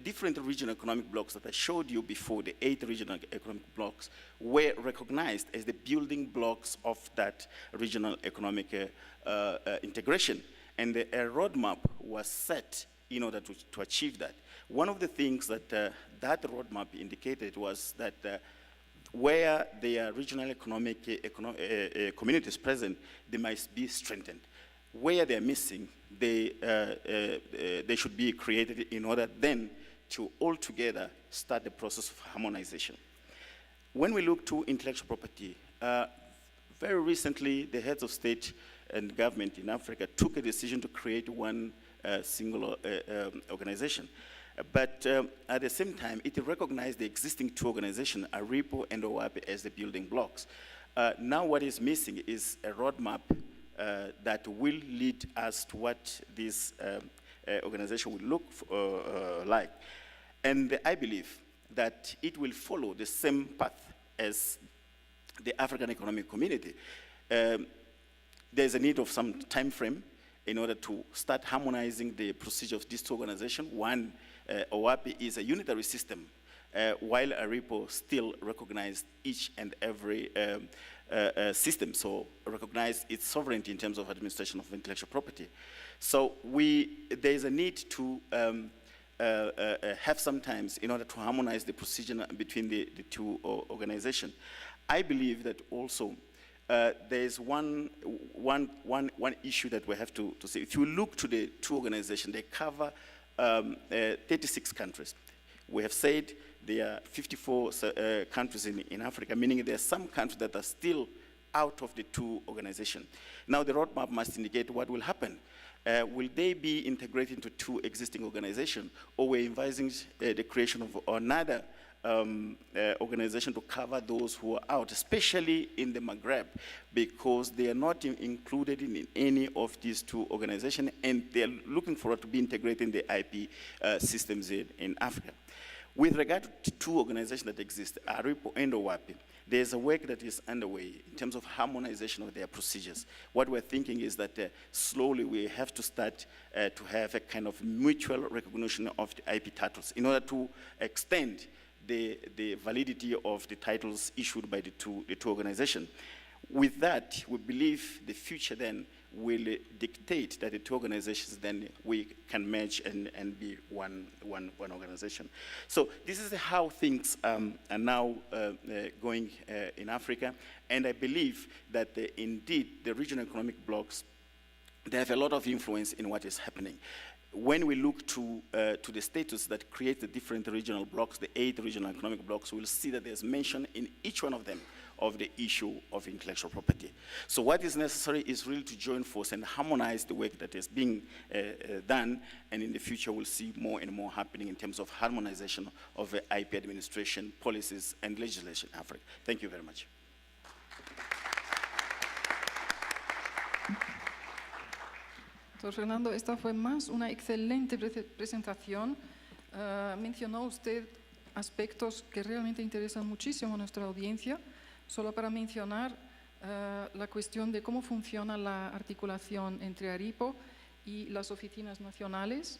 different regional economic blocs that I showed you before, the 8 regional economic blocs, were recognized as the building blocks of that regional economic integration. And a roadmap was set in order to achieve that. One of the things that that roadmap indicated was that where there are regional economic communities present, they must be strengthened. Where they're missing, they should be created in order then to all together start the process of harmonization. When we look to intellectual property, very recently the heads of state and government in Africa took a decision to create one single organization. But at the same time, it recognized the existing 2 organizations, ARIPO and OAPE, as the building blocks. Now what is missing is a roadmap that will lead us to what this organization will look like. And I believe that it will follow the same path as the African Economic Community. There's a need of some time frame in order to start harmonizing the procedure of these 2 organizations. One, OAPE is a unitary system, while ARIPO still recognizes each and every system, so recognize its sovereignty in terms of administration of intellectual property. So there's a need to have some times in order to harmonize the procedure between the 2 organizations. I believe that also there's one issue that we have to say. If you look to the 2 organizations, they cover 36 countries. We have said there are 54 countries in Africa, meaning there are some countries that are still out of the 2 organizations. Now the roadmap must indicate what will happen. Will they be integrated into 2 existing organizations, or we're advising the creation of another organization to cover those who are out, especially in the Maghreb, because they are not included in any of these 2 organizations, and they're looking forward to be integrated in the IP systems in Africa. With regard to 2 organizations that exist, ARIPO and OAPE, there's a work that is underway in terms of harmonization of their procedures. What we're thinking is that slowly we have to start to have a kind of mutual recognition of the IP titles in order to extend the validity of the titles issued by the two organizations. With that, we believe the future then will dictate that the 2 organizations then we can merge and be one organization. So this is how things are now going in Africa, and I believe that indeed the regional economic blocs, they have a lot of influence in what is happening. When we look to the status that creates the different regional blocs, the 8 regional economic blocs, we'll see that there's mention in each one of them of the issue of intellectual property. So what is necessary is really to join force and harmonize the work that is being done, and in the future we'll see more and more happening in terms of harmonization of IP administration, policies, and legislation in Africa. Thank you very much. Doctor Fernando, esta fue más una excelente presentación. Mencionó usted aspectos que realmente interesan muchísimo a nuestra audiencia. Solo para mencionar, la cuestión de cómo funciona la articulación entre ARIPO y las oficinas nacionales,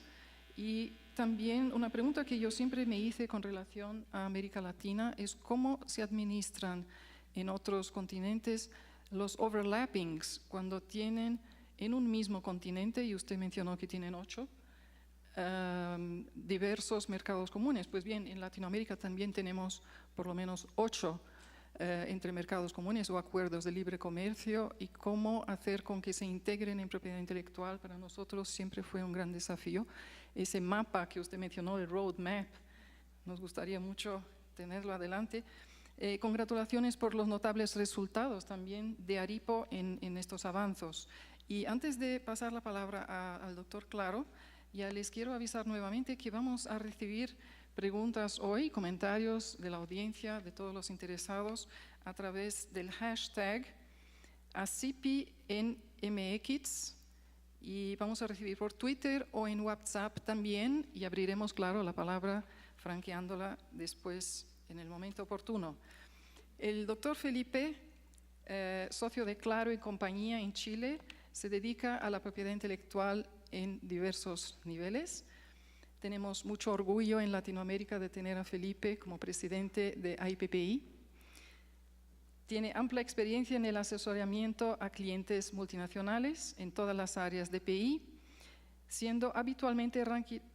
y también una pregunta que yo siempre me hice con relación a América Latina es cómo se administran en otros continentes los overlappings cuando tienen en un mismo continente, y usted mencionó que tienen 8, diversos mercados comunes. Pues bien, en Latinoamérica también tenemos por lo menos 8 entre mercados comunes o acuerdos de libre comercio, y cómo hacer con que se integren en propiedad intelectual para nosotros siempre fue un gran desafío. Ese mapa que usted mencionó, el roadmap, nos gustaría mucho tenerlo adelante. Congratulaciones por los notables resultados también de ARIPO en estos avances. Y antes de pasar la palabra al doctor Claro, ya les quiero avisar nuevamente que vamos a recibir preguntas hoy, comentarios de la audiencia, de todos los interesados, a través del hashtag ACIPINMX, y vamos a recibir por Twitter o en WhatsApp también, y abriremos, claro, la palabra franqueándola después en el momento oportuno. El doctor Felipe, socio de Claro y compañía en Chile, se dedica a la propiedad intelectual en diversos niveles. Tenemos mucho orgullo en Latinoamérica de tener a Felipe como presidente de IPPI. Tiene amplia experiencia en el asesoramiento a clientes multinacionales en todas las áreas de PI, siendo habitualmente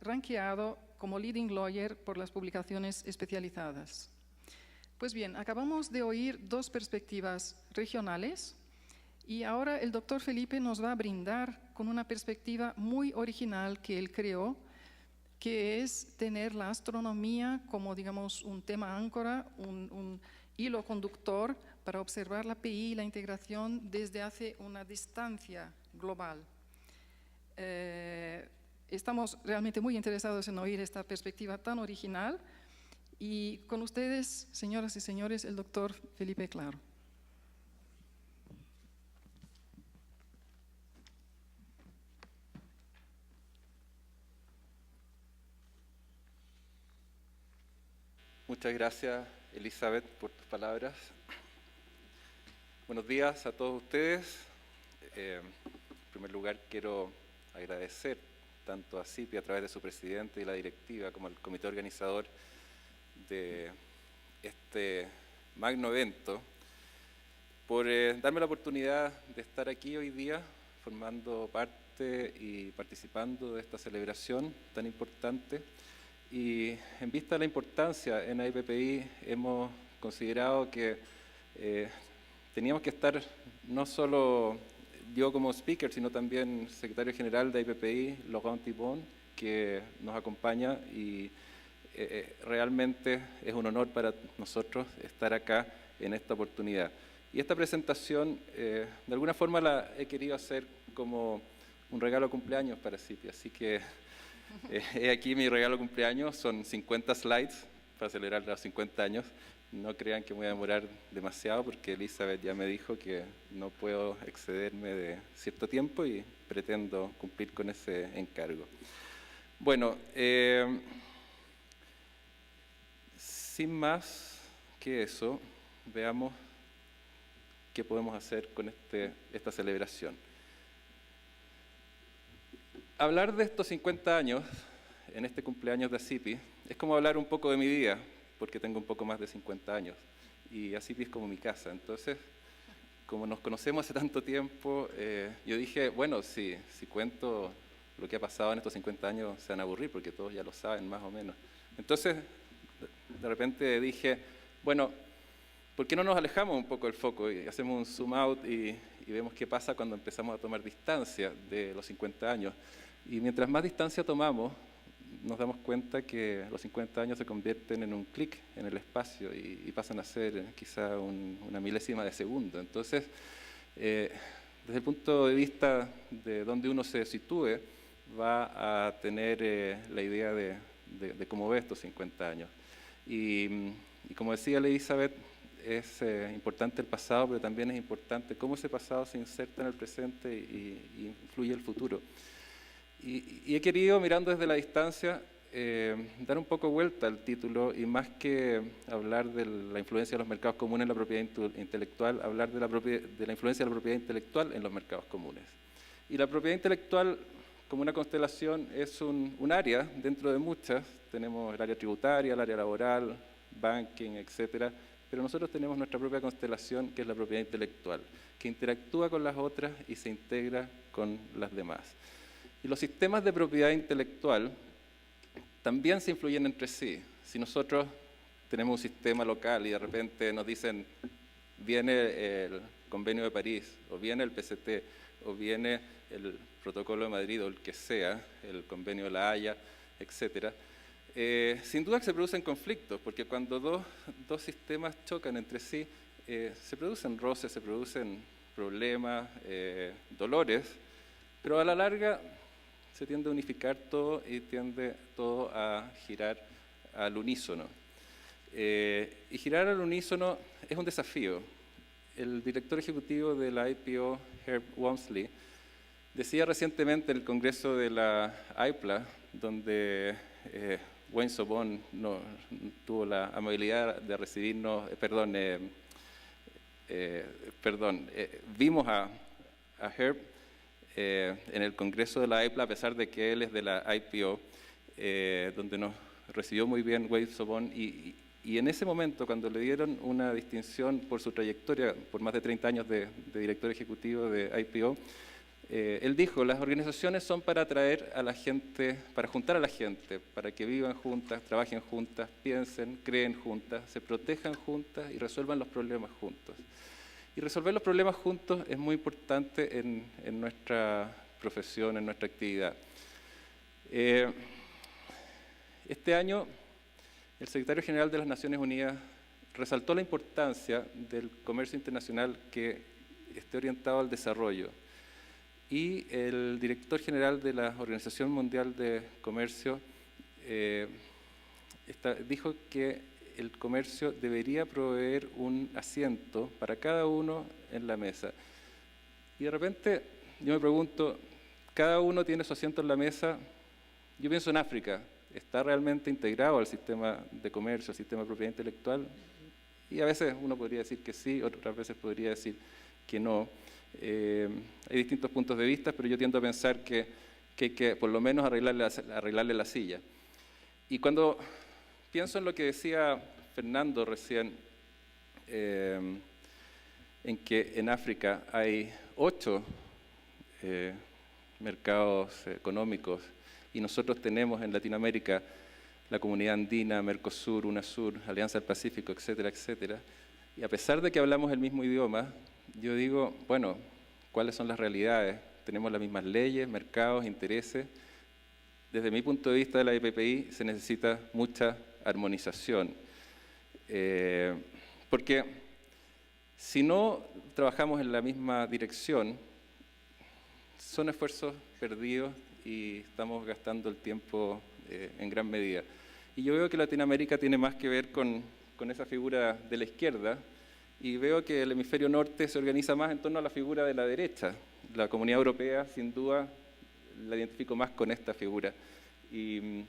rankeado como leading lawyer por las publicaciones especializadas. Pues bien, acabamos de oír 2 perspectivas regionales, y ahora el doctor Felipe nos va a brindar con una perspectiva muy original que él creó, que es tener la astronomía como, digamos, un tema áncora, un hilo conductor para observar la PI y la integración desde hace una distancia global. Estamos realmente muy interesados en oír esta perspectiva tan original, y con ustedes, señoras y señores, el doctor Felipe Claro. Muchas gracias, Elizabeth, por tus palabras. Buenos días a todos ustedes. En primer lugar, quiero agradecer tanto a CIPI a través de su presidente y la directiva como al comité organizador de este magno evento por darme la oportunidad de estar aquí hoy día formando parte y participando de esta celebración tan importante. Y en vista de la importancia en IPPI, hemos considerado que teníamos que estar no solo yo como speaker, sino también el secretario general de IPPI, Laurent Thibon, que nos acompaña, y realmente es un honor para nosotros estar acá en esta oportunidad. Y esta presentación, de alguna forma la he querido hacer como un regalo de cumpleaños para CIPI, así que he aquí mi regalo de cumpleaños, son 50 slides para celebrar los 50 años. No crean que me voy a demorar demasiado porque Elizabeth ya me dijo que no puedo excederme de cierto tiempo y pretendo cumplir con ese encargo. Bueno, sin más que eso, veamos qué podemos hacer con esta celebración. Hablar de estos 50 años en este cumpleaños de ACIPI es como hablar un poco de mi vida, porque tengo un poco más de 50 años y ACIPI es como mi casa. Entonces, como nos conocemos hace tanto tiempo, yo dije, bueno, si cuento lo que ha pasado en estos 50 años se van a aburrir porque todos ya lo saben más o menos. Entonces, de repente dije, bueno, ¿por qué no nos alejamos un poco del foco y hacemos un zoom out y vemos qué pasa cuando empezamos a tomar distancia de los 50 años? Y mientras más distancia tomamos, nos damos cuenta que los 50 años se convierten en un clic en el espacio y pasan a ser quizá una milésima de segundo. Entonces, desde el punto de vista de donde uno se sitúe, va a tener la idea de cómo ve estos 50 años. Y como decía Elizabeth, es importante el pasado, pero también es importante cómo ese pasado se inserta en el presente y influye el futuro. Y he querido, mirando desde la distancia, dar un poco vuelta al título y más que hablar de la influencia de los mercados comunes en la propiedad intelectual, hablar de la influencia de la propiedad intelectual en los mercados comunes. Y la propiedad intelectual, como una constelación, es un área dentro de muchas. Tenemos el área tributaria, el área laboral, banking, etcétera. Pero nosotros tenemos nuestra propia constelación, que es la propiedad intelectual, que interactúa con las otras y se integra con las demás. Y los sistemas de propiedad intelectual también se influyen entre sí. Si nosotros tenemos un sistema local y de repente nos dicen, viene el Convenio de París, o viene el PCT, o viene el Protocolo de Madrid, o el que sea, el Convenio de la Haya, etcétera, sin duda que se producen conflictos, porque cuando dos sistemas chocan entre sí, se producen roces, se producen problemas, dolores, pero a la larga se tiende a unificar todo y tiende todo a girar al unísono. Y girar al unísono es un desafío. El director ejecutivo de la IPO, Herb Walmsley, decía recientemente en el Congreso de la IPLA, donde Wayne Sobon tuvo la amabilidad de recibirnos, vimos a Herb en el Congreso de la IPLA, a pesar de que él es de la IPO, donde nos recibió muy bien Wayne Sobon, y en ese momento, cuando le dieron una distinción por su trayectoria, por más de 30 años de director ejecutivo de IPO, él dijo, las organizaciones son para atraer a la gente, para juntar a la gente, para que vivan juntas, trabajen juntas, piensen, creen juntas, se protejan juntas y resuelvan los problemas juntos. Y resolver los problemas juntos es muy importante en nuestra profesión, en nuestra actividad. Este año, el secretario general de las Naciones Unidas resaltó la importancia del comercio internacional que esté orientado al desarrollo. Y el director general de la Organización Mundial de Comercio dijo que el comercio debería proveer un asiento para cada uno en la mesa. Y de repente yo me pregunto, cada uno tiene su asiento en la mesa. Yo pienso en África, ¿está realmente integrado al sistema de comercio, al sistema de propiedad intelectual? Y a veces uno podría decir que sí, otras veces podría decir que no. Hay distintos puntos de vista, pero yo tiendo a pensar que hay que por lo menos arreglarle la silla. Y cuando pienso en lo que decía Fernando recién, en que en África hay 8 mercados económicos y nosotros tenemos en Latinoamérica la Comunidad Andina, Mercosur, UNASUR, Alianza del Pacífico, etcétera, etcétera. Y a pesar de que hablamos el mismo idioma, yo digo, bueno, ¿cuáles son las realidades? Tenemos las mismas leyes, mercados, intereses. Desde mi punto de vista de la IPPI se necesita mucha armonización. Porque si no trabajamos en la misma dirección, son esfuerzos perdidos y estamos gastando el tiempo en gran medida. Y yo veo que Latinoamérica tiene más que ver con esa figura de la izquierda, y veo que el hemisferio norte se organiza más en torno a la figura de la derecha. La Comunidad Europea, sin duda, la identifico más con esta figura. Y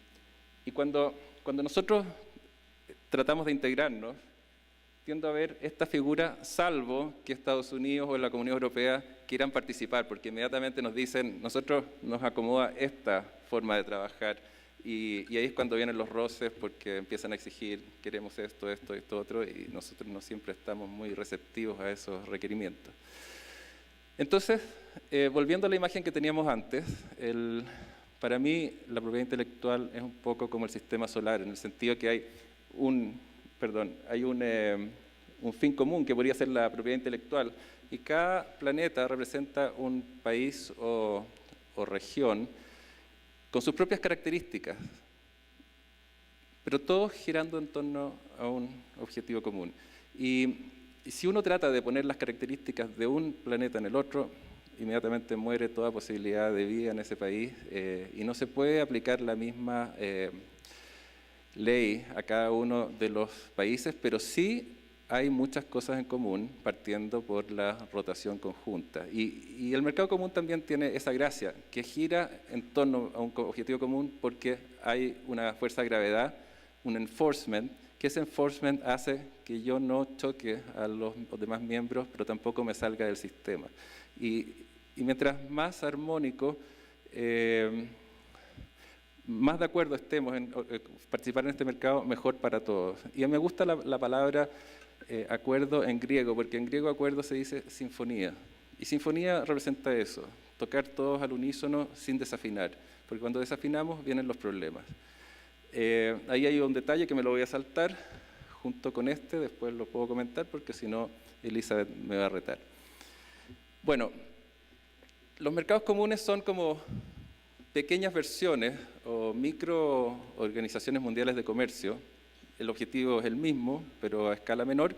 cuando nosotros tratamos de integrarnos, tiendo a ver esta figura, salvo que Estados Unidos o la Comunidad Europea quieran participar, porque inmediatamente nos dicen, nosotros nos acomoda esta forma de trabajar. Y ahí es cuando vienen los roces, porque empiezan a exigir, queremos esto, otro, y nosotros no siempre estamos muy receptivos a esos requerimientos. Entonces, volviendo a la imagen que teníamos antes, para mí la propiedad intelectual es un poco como el sistema solar, en el sentido que hay un fin común que podría ser la propiedad intelectual, y cada planeta representa un país o región con sus propias características, pero todos girando en torno a un objetivo común. Y si uno trata de poner las características de un planeta en el otro, inmediatamente muere toda posibilidad de vida en ese país, y no se puede aplicar la misma ley a cada uno de los países, pero sí hay muchas cosas en común, partiendo por la rotación conjunta. Y el mercado común también tiene esa gracia, que gira en torno a un objetivo común porque hay una fuerza de gravedad, un enforcement, que ese enforcement hace que yo no choque a los demás miembros, pero tampoco me salga del sistema. Y mientras más armónico, más de acuerdo estemos en participar en este mercado, mejor para todos. Y me gusta la palabra acuerdo en griego, porque en griego acuerdo se dice sinfonía. Y sinfonía representa eso, tocar todos al unísono sin desafinar, porque cuando desafinamos vienen los problemas. Ahí hay un detalle que me lo voy a saltar junto con este, después lo puedo comentar porque si no Elizabeth me va a retar. Bueno, los mercados comunes son como pequeñas versiones o microorganizaciones mundiales de comercio. El objetivo es el mismo, pero a escala menor.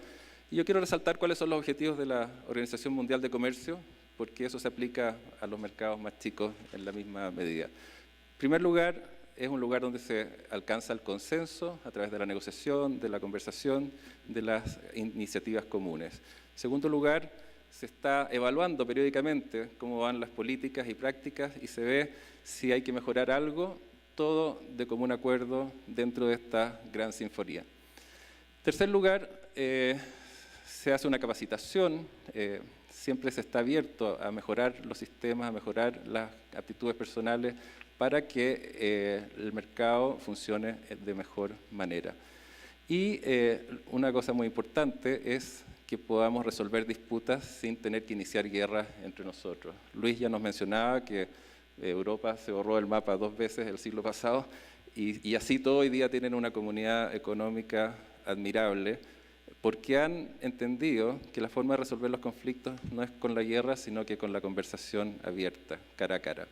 Y yo quiero resaltar cuáles son los objetivos de la Organización Mundial de Comercio, porque eso se aplica a los mercados más chicos en la misma medida. En primer lugar, es un lugar donde se alcanza el consenso a través de la negociación, de la conversación, de las iniciativas comunes. En segundo lugar, se está evaluando periódicamente cómo van las políticas y prácticas y se ve si hay que mejorar algo, todo de común acuerdo dentro de esta gran sinfonía. En tercer lugar, se hace una capacitación, siempre se está abierto a mejorar los sistemas, a mejorar las aptitudes personales para que el mercado funcione de mejor manera. Y una cosa muy importante es que podamos resolver disputas sin tener que iniciar guerras entre nosotros. Luis ya nos mencionaba que Europa se borró del mapa 2 veces el siglo pasado y así todo hoy día tienen una comunidad económica admirable porque han entendido que la forma de resolver los conflictos no es con la guerra, sino que con la conversación abierta, cara a cara.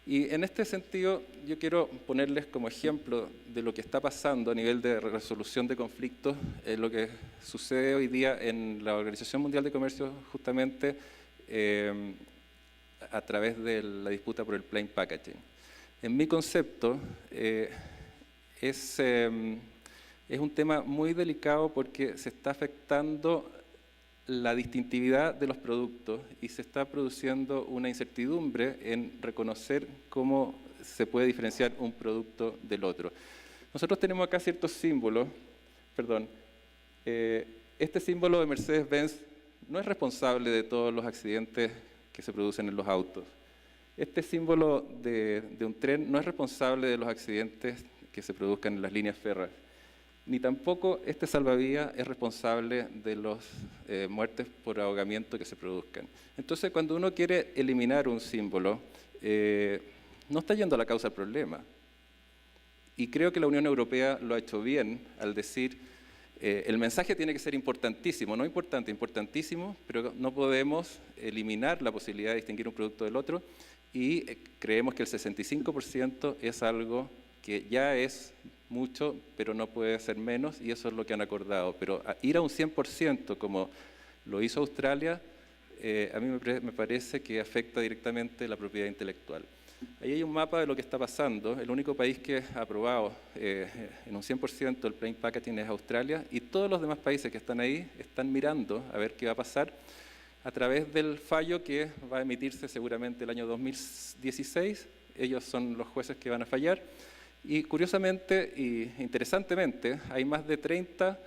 Y en este sentido, yo quiero ponerles como ejemplo de lo que está pasando a nivel de resolución de conflictos, lo que sucede hoy día en la Organización Mundial de Comercio, justamente a través de la disputa por el plain packaging. En mi concepto, es un tema muy delicado porque se está afectando la distintividad de los productos y se está produciendo una incertidumbre en reconocer cómo se puede diferenciar un producto del otro. Nosotros tenemos acá ciertos símbolos, este símbolo de Mercedes-Benz no es responsable de todos los accidentes que se producen en los autos. Este símbolo de un tren no es responsable de los accidentes que se produzcan en las líneas férreas. Ni tampoco este salvavidas es responsable de las muertes por ahogamiento que se produzcan. Entonces, cuando uno quiere eliminar un símbolo, no está yendo a la causa del problema. Y creo que la Unión Europea lo ha hecho bien al decir, el mensaje tiene que ser importantísimo, no importante, importantísimo, pero no podemos eliminar la posibilidad de distinguir un producto del otro y creemos que el 65% es algo que ya es mucho, pero no puede ser menos, y eso es lo que han acordado. Pero ir a un 100%, como lo hizo Australia, a mí me parece que afecta directamente la propiedad intelectual. Ahí hay un mapa de lo que está pasando. El único país que ha aprobado en un 100% el plain packaging es Australia, y todos los demás países que están ahí están mirando a ver qué va a pasar a través del fallo que va a emitirse seguramente el año 2016. Ellos son los jueces que van a fallar. Y curiosamente e interesantemente, hay más de 30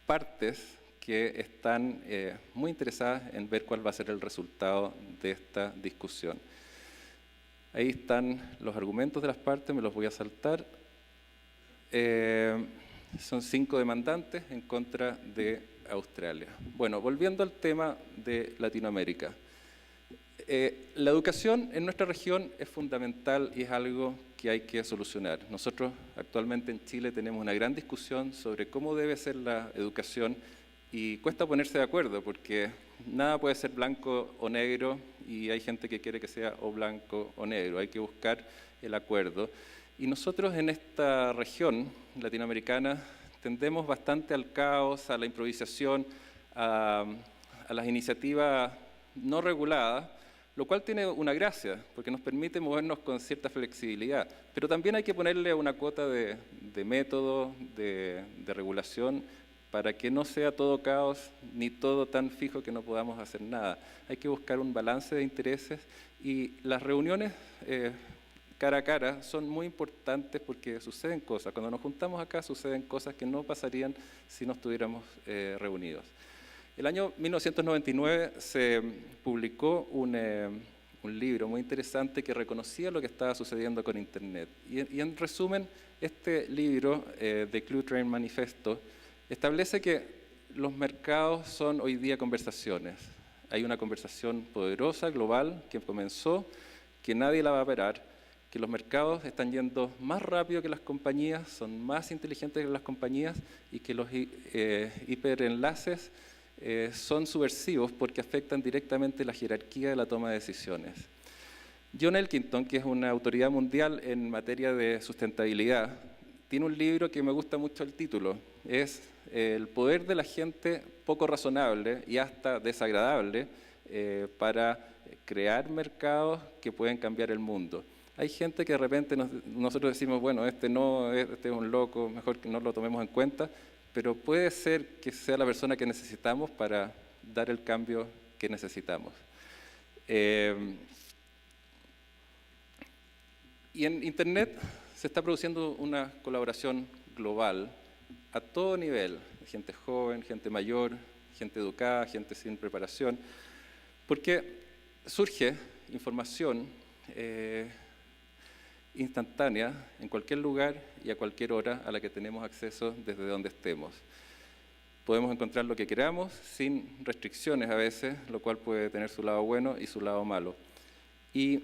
partes que están muy interesadas en ver cuál va a ser el resultado de esta discusión. Ahí están los argumentos de las partes, me los voy a saltar. Son 5 demandantes en contra de Australia. Bueno, volviendo al tema de Latinoamérica. La educación en nuestra región es fundamental y es algo que hay que solucionar. Nosotros actualmente en Chile tenemos una gran discusión sobre cómo debe ser la educación y cuesta ponerse de acuerdo porque nada puede ser blanco o negro y hay gente que quiere que sea o blanco o negro. Hay que buscar el acuerdo. Y nosotros en esta región latinoamericana tendemos bastante al caos, a la improvisación, a las iniciativas no reguladas, lo cual tiene una gracia, porque nos permite movernos con cierta flexibilidad, pero también hay que ponerle una cuota de método, de regulación, para que no sea todo caos ni todo tan fijo que no podamos hacer nada. Hay que buscar un balance de intereses y las reuniones cara a cara son muy importantes porque suceden cosas. Cuando nos juntamos acá suceden cosas que no pasarían si no estuviéramos reunidos. El año 1999 se publicó un libro muy interesante que reconocía lo que estaba sucediendo con Internet. Y en resumen, este libro, The Clue Train Manifesto, establece que los mercados son hoy día conversaciones. Hay una conversación poderosa, global, que comenzó, que nadie la va a parar, que los mercados están yendo más rápido que las compañías, son más inteligentes que las compañías y que los hiperenlaces son subversivos porque afectan directamente la jerarquía de la toma de decisiones. John Elkington, que es una autoridad mundial en materia de sustentabilidad, tiene un libro que me gusta mucho el título, es El poder de la gente poco razonable y hasta desagradable para crear mercados que pueden cambiar el mundo. Hay gente que de repente nosotros decimos, bueno, este es un loco, mejor que no lo tomemos en cuenta, pero puede ser que sea la persona que necesitamos para dar el cambio que necesitamos. Y en Internet se está produciendo una colaboración global a todo nivel, gente joven, gente mayor, gente educada, gente sin preparación, porque surge información instantánea en cualquier lugar y a cualquier hora a la que tenemos acceso desde donde estemos. Podemos encontrar lo que queramos sin restricciones a veces, lo cual puede tener su lado bueno y su lado malo. Y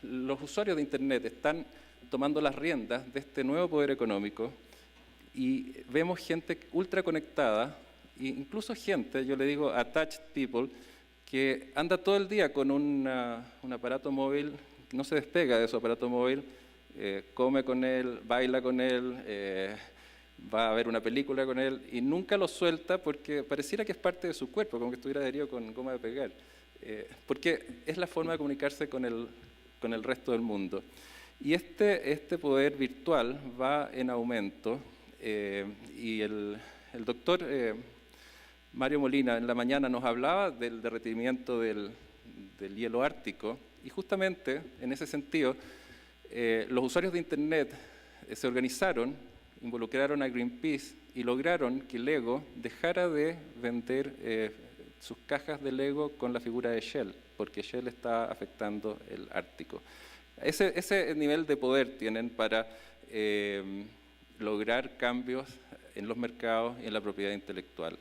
los usuarios de Internet están tomando las riendas de este nuevo poder económico y vemos gente ultra conectada, e incluso gente, yo le digo attached people, que anda todo el día con un aparato móvil, no se despega de su aparato móvil, come con él, baila con él, va a ver una película con él y nunca lo suelta porque pareciera que es parte de su cuerpo, como que estuviera adherido con goma de pegar, porque es la forma de comunicarse con el resto del mundo. Y este poder virtual va en aumento y el doctor Mario Molina en la mañana nos hablaba del derretimiento del hielo ártico y justamente en ese sentido los usuarios de Internet se organizaron, involucraron a Greenpeace y lograron que Lego dejara de vender sus cajas de Lego con la figura de Shell, porque Shell está afectando el Ártico. Ese nivel de poder tienen para lograr cambios en los mercados y en la propiedad intelectual.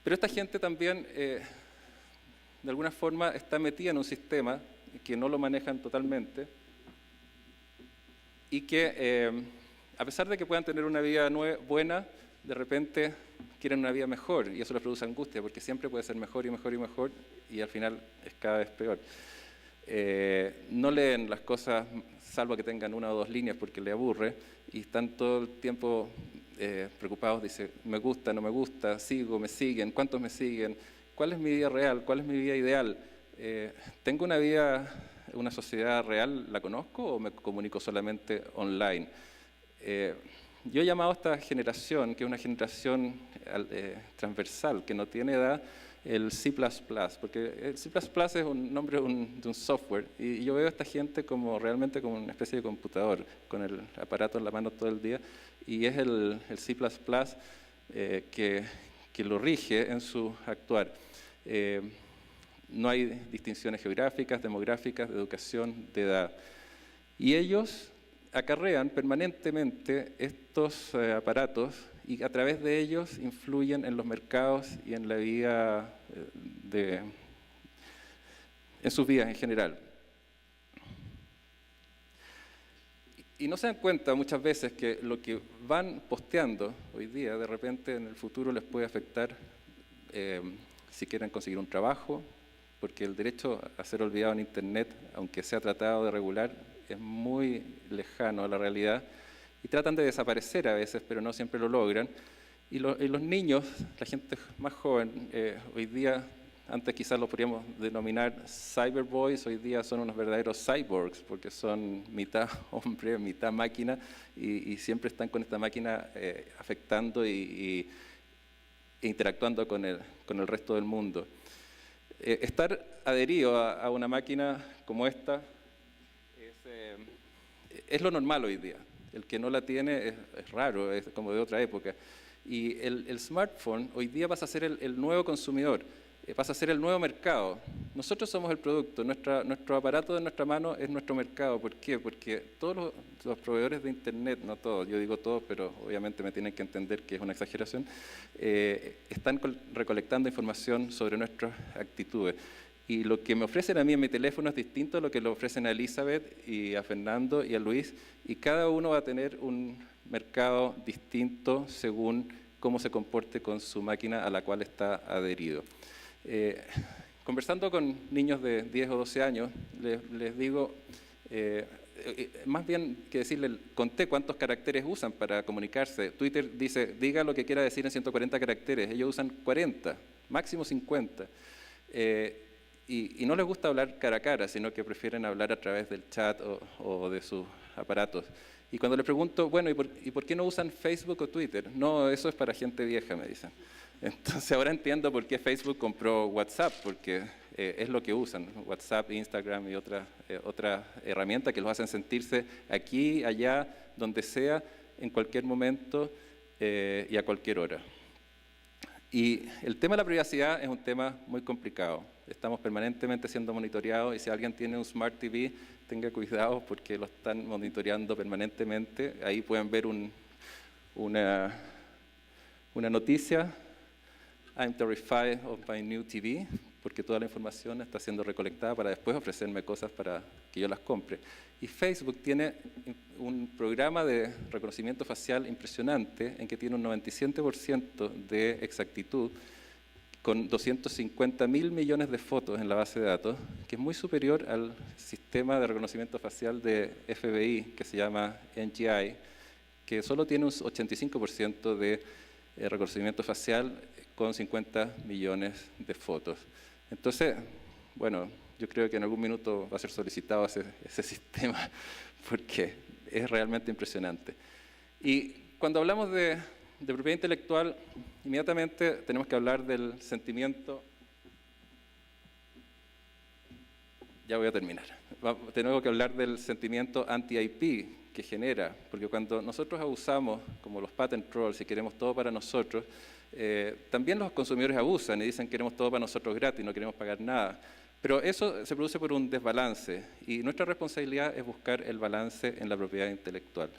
Pero esta gente también, de alguna forma, está metida en un sistema que no lo manejan totalmente y que, a pesar de que puedan tener una vida buena, de repente quieren una vida mejor y eso les produce angustia porque siempre puede ser mejor y mejor y mejor y al final es cada vez peor. No leen las cosas salvo que tengan una o dos líneas porque le aburre y están todo el tiempo preocupados, dice, me gusta, no me gusta, sigo, me siguen, ¿cuántos me siguen? ¿Cuál es mi vida real? ¿Cuál es mi vida ideal? ¿Tengo una vida, una sociedad real, la conozco o me comunico solamente online? Yo he llamado a esta generación, que es una generación transversal, que no tiene edad, el C++, porque el C++ es un nombre de un software, y yo veo a esta gente como realmente como una especie de computador, con el aparato en la mano todo el día, y es el C++ que lo rige en su actuar. No hay distinciones geográficas, demográficas, de educación, de edad. Y ellos acarrean permanentemente estos aparatos y a través de ellos influyen en los mercados y en la vida, en sus vidas en general. Y no se dan cuenta muchas veces que lo que van posteando hoy día, de repente en el futuro les puede afectar si quieren conseguir un trabajo, porque el derecho a ser olvidado en Internet, aunque sea tratado de regular, es muy lejano a la realidad y tratan de desaparecer a veces, pero no siempre lo logran. Y los niños, la gente más joven, hoy día antes quizás los podríamos denominar cyberboys, hoy día son unos verdaderos cyborgs, porque son mitad hombre, mitad máquina, y siempre están con esta máquina afectando e interactuando con el resto del mundo. Estar adherido a una máquina como esta es lo normal hoy día. El que no la tiene es raro, es como de otra época. Y el smartphone hoy día pasa a ser el nuevo consumidor, pasa a ser el nuevo mercado. Nosotros somos el producto, nuestro aparato de nuestra mano es nuestro mercado. ¿Por qué? Porque todos los proveedores de Internet, no todos, yo digo todos, pero obviamente me tienen que entender que es una exageración, están recolectando información sobre nuestras actitudes. Y lo que me ofrecen a mí en mi teléfono es distinto a lo que le ofrecen a Elizabeth y a Fernando y a Luis, y cada uno va a tener un mercado distinto según cómo se comporte con su máquina a la cual está adherido. Conversando con niños de 10 o 12 años, les digo, más bien que decirles, conté cuántos caracteres usan para comunicarse. Twitter dice, diga lo que quiera decir en 140 caracteres, ellos usan 40, máximo 50. Y no les gusta hablar cara a cara, sino que prefieren hablar a través del chat o de sus aparatos. Y cuando les pregunto, bueno, ¿y por qué no usan Facebook o Twitter? No, eso es para gente vieja, me dicen. Entonces ahora entiendo por qué Facebook compró WhatsApp, porque es lo que usan, WhatsApp, Instagram y otra herramienta que los hacen sentirse aquí, allá, donde sea, en cualquier momento y a cualquier hora. Y el tema de la privacidad es un tema muy complicado. Estamos permanentemente siendo monitoreados y si alguien tiene un Smart TV, tenga cuidado porque lo están monitoreando permanentemente. Ahí pueden ver una noticia, I'm terrified of my new TV, porque toda la información está siendo recolectada para después ofrecerme cosas para que yo las compre. Y Facebook tiene un programa de reconocimiento facial impresionante en que tiene un 97% de exactitud, con 250.000 millones de fotos en la base de datos, que es muy superior al sistema de reconocimiento facial de FBI, que se llama NGI, que solo tiene un 85% de reconocimiento facial con 50 millones de fotos. Entonces, bueno, yo creo que en algún minuto va a ser solicitado ese sistema, porque es realmente impresionante. Y cuando hablamos de propiedad intelectual, inmediatamente tenemos que hablar del sentimiento. Ya voy a terminar. Tenemos que hablar del sentimiento anti-IP que genera, porque cuando nosotros abusamos, como los patent trolls, y queremos todo para nosotros, también los consumidores abusan y dicen queremos todo para nosotros gratis, no queremos pagar nada. Pero eso se produce por un desbalance, y nuestra responsabilidad es buscar el balance en la propiedad intelectual.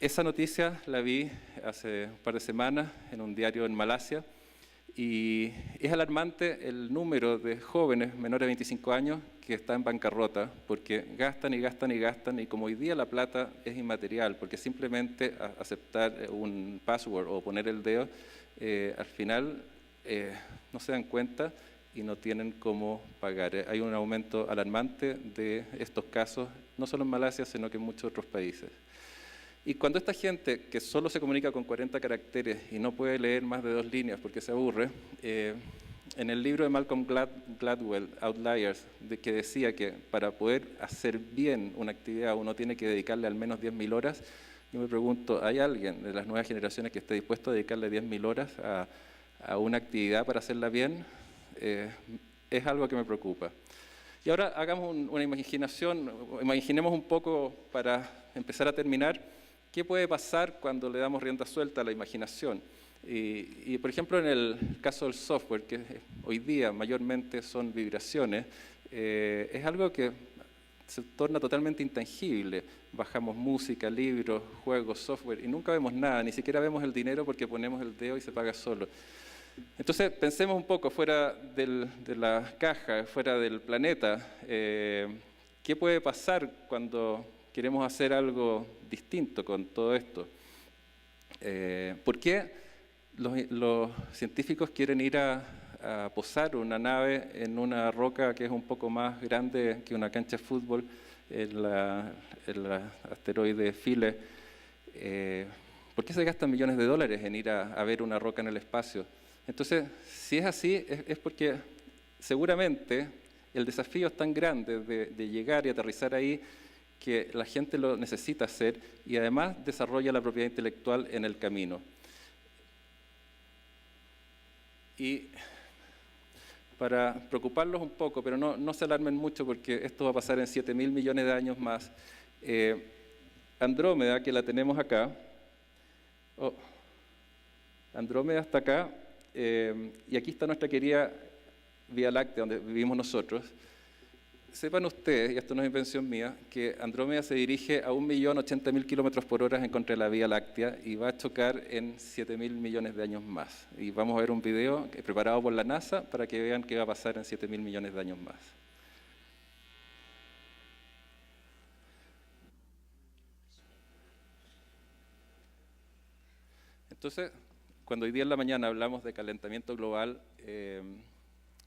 Esa noticia la vi hace un par de semanas en un diario en Malasia y es alarmante el número de jóvenes menores de 25 años que están en bancarrota porque gastan y gastan y gastan y como hoy día la plata es inmaterial porque simplemente aceptar un password o poner el dedo, al final no se dan cuenta y no tienen cómo pagar. Hay un aumento alarmante de estos casos, no solo en Malasia, sino que en muchos otros países. Y cuando esta gente que solo se comunica con 40 caracteres y no puede leer más de 2 líneas porque se aburre, en el libro de Malcolm Gladwell, Outliers, que decía que para poder hacer bien una actividad uno tiene que dedicarle al menos 10.000 horas, yo me pregunto, ¿hay alguien de las nuevas generaciones que esté dispuesto a dedicarle 10.000 horas a una actividad para hacerla bien? Es algo que me preocupa. Y ahora hagamos una imaginación, imaginemos un poco para empezar a terminar, ¿qué puede pasar cuando le damos rienda suelta a la imaginación? Y por ejemplo, en el caso del software, que hoy día mayormente son vibraciones, es algo que se torna totalmente intangible. Bajamos música, libros, juegos, software, y nunca vemos nada, ni siquiera vemos el dinero porque ponemos el dedo y se paga solo. Entonces, pensemos un poco fuera de la caja, fuera del planeta. ¿Qué puede pasar cuando queremos hacer algo distinto con todo esto? ¿Por qué los científicos quieren ir a posar una nave en una roca que es un poco más grande que una cancha de fútbol, el asteroide Philae? ¿Por qué se gastan millones de dólares en ir a ver una roca en el espacio? Entonces, si es así, es porque seguramente el desafío es tan grande de llegar y aterrizar ahí que la gente lo necesita hacer y además desarrolla la propiedad intelectual en el camino. Y para preocuparlos un poco, pero no se alarmen mucho porque esto va a pasar en 7.000 millones de años más. Andrómeda, que la tenemos acá, Andrómeda está acá, y aquí está nuestra querida Vía Láctea, donde vivimos nosotros. Sepan ustedes, y esto no es invención mía, que Andrómeda se dirige a 1.080.000 kilómetros por hora en contra de la Vía Láctea y va a chocar en 7.000 millones de años más. Y vamos a ver un video preparado por la NASA para que vean qué va a pasar en 7.000 millones de años más. Entonces, cuando hoy día en la mañana hablamos de calentamiento global,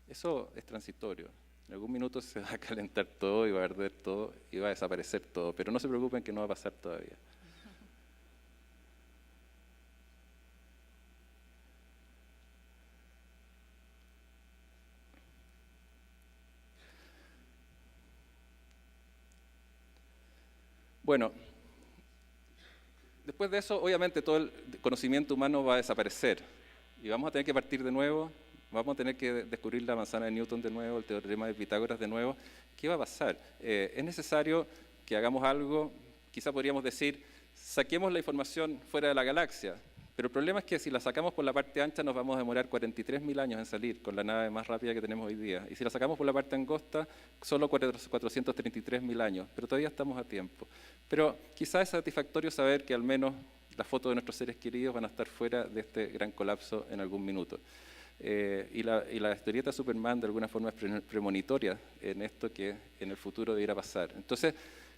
eso es transitorio. En algún minuto se va a calentar todo y va a arder todo y va a desaparecer todo, pero no se preocupen que no va a pasar todavía. Bueno, después de eso, obviamente, todo el conocimiento humano va a desaparecer y vamos a tener que partir de nuevo. Vamos a tener que descubrir la manzana de Newton de nuevo, el teorema de Pitágoras de nuevo. ¿Qué va a pasar? Es necesario que hagamos algo, quizá podríamos decir, saquemos la información fuera de la galaxia, pero el problema es que si la sacamos por la parte ancha nos vamos a demorar 43.000 años en salir con la nave más rápida que tenemos hoy día. Y si la sacamos por la parte angosta, solo 433.000 años, pero todavía estamos a tiempo. Pero quizá es satisfactorio saber que al menos las fotos de nuestros seres queridos van a estar fuera de este gran colapso en algún minuto. Y la historieta Superman de alguna forma es premonitoria en esto que en el futuro debiera pasar. Entonces,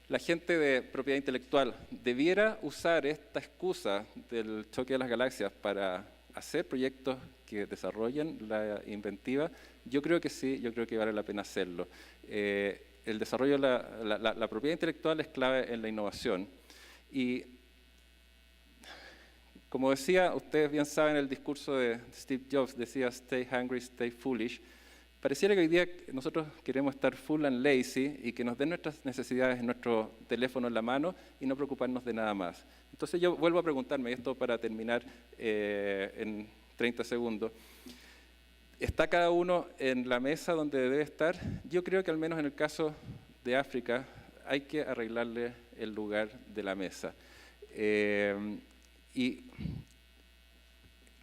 la gente de propiedad intelectual debiera usar esta excusa del choque de las galaxias para hacer proyectos que desarrollen la inventiva. Yo creo que sí, yo creo que vale la pena hacerlo. El desarrollo de la propiedad intelectual es clave en la innovación. Y como decía, ustedes bien saben, el discurso de Steve Jobs decía "Stay hungry, stay foolish". Pareciera que hoy día nosotros queremos estar full and lazy y que nos den nuestras necesidades en nuestro teléfono en la mano y no preocuparnos de nada más. Entonces yo vuelvo a preguntarme, y esto para terminar en 30 segundos, ¿está cada uno en la mesa donde debe estar? Yo creo que al menos en el caso de África hay que arreglarle el lugar de la mesa. Y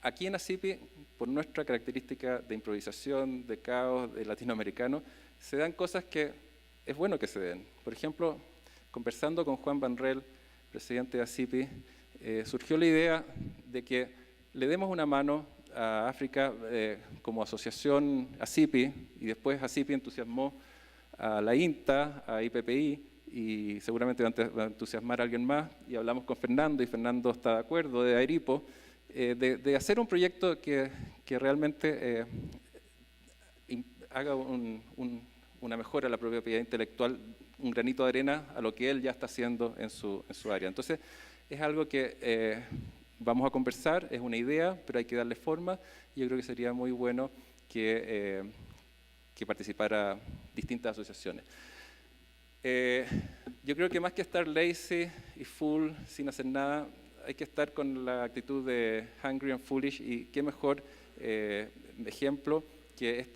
aquí en ACIPI, por nuestra característica de improvisación, de caos, de latinoamericano, se dan cosas que es bueno que se den. Por ejemplo, conversando con Juan Banrel, presidente de ACIPI, surgió la idea de que le demos una mano a África como asociación ACIPI, y después ACIPI entusiasmó a la INTA, a IPPI, y seguramente va a entusiasmar a alguien más, y hablamos con Fernando, y Fernando está de acuerdo, de AERIPO, de hacer un proyecto que realmente haga una mejora a la propiedad intelectual, un granito de arena a lo que él ya está haciendo en su área. Entonces, es algo que vamos a conversar, es una idea, pero hay que darle forma, y yo creo que sería muy bueno que participara distintas asociaciones. Yo creo que más que estar lazy y full, sin hacer nada, hay que estar con la actitud de hungry and foolish, y qué mejor ejemplo que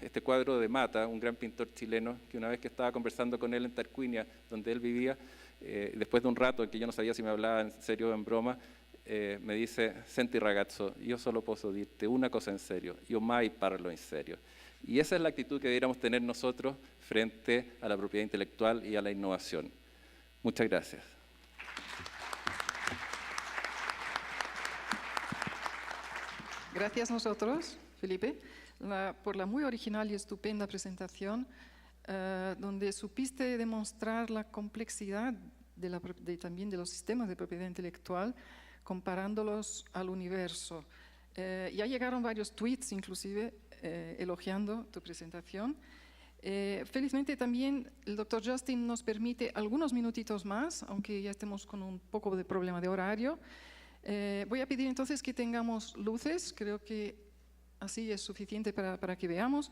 este cuadro de Mata, un gran pintor chileno, que una vez que estaba conversando con él en Tarquinia, donde él vivía, después de un rato en que yo no sabía si me hablaba en serio o en broma, me dice: "Senti ragazzo, io solo posso dirte una cosa en serio, io mai parlo in serio". Y esa es la actitud que deberíamos tener nosotros frente a la propiedad intelectual y a la innovación. Muchas gracias. Gracias a nosotros, Felipe, por la muy original y estupenda presentación, donde supiste demostrar la complejidad también de los sistemas de propiedad intelectual, comparándolos al universo. Ya llegaron varios tweets, inclusive, elogiando tu presentación. Felizmente también el Dr. Justin nos permite algunos minutitos más, aunque ya estemos con un poco de problema de horario. Voy a pedir entonces que tengamos luces, creo que así es suficiente para que veamos.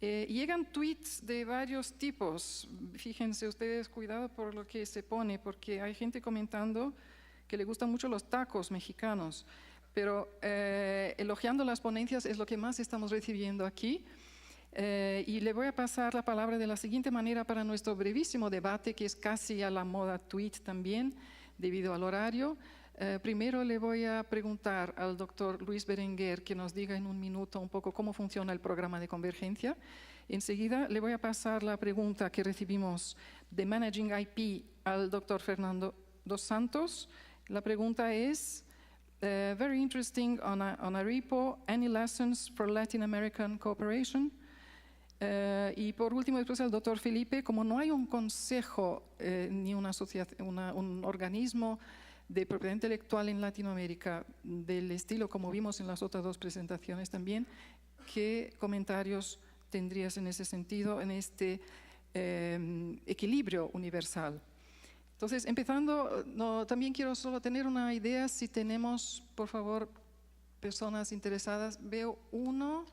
Llegan tweets de varios tipos. Fíjense ustedes, cuidado por lo que se pone, porque hay gente comentando que le gustan mucho los tacos mexicanos, pero elogiando las ponencias es lo que más estamos recibiendo aquí. Y le voy a pasar la palabra de la siguiente manera para nuestro brevísimo debate, que es casi a la moda tweet también, debido al horario. Primero le voy a preguntar al doctor Luis Berenguer que nos diga en un minuto un poco cómo funciona el programa de convergencia. Enseguida le voy a pasar la pregunta que recibimos de Managing IP al doctor Fernando dos Santos. La pregunta es, very interesting on a repo, any lessons for Latin American cooperation? Y por último, después el doctor Felipe, como no hay un consejo ni una asociación, un organismo de propiedad intelectual en Latinoamérica del estilo como vimos en las otras dos presentaciones también, ¿qué comentarios tendrías en ese sentido, en este equilibrio universal? Entonces, empezando, también quiero solo tener una idea si tenemos, por favor, personas interesadas. Veo 1,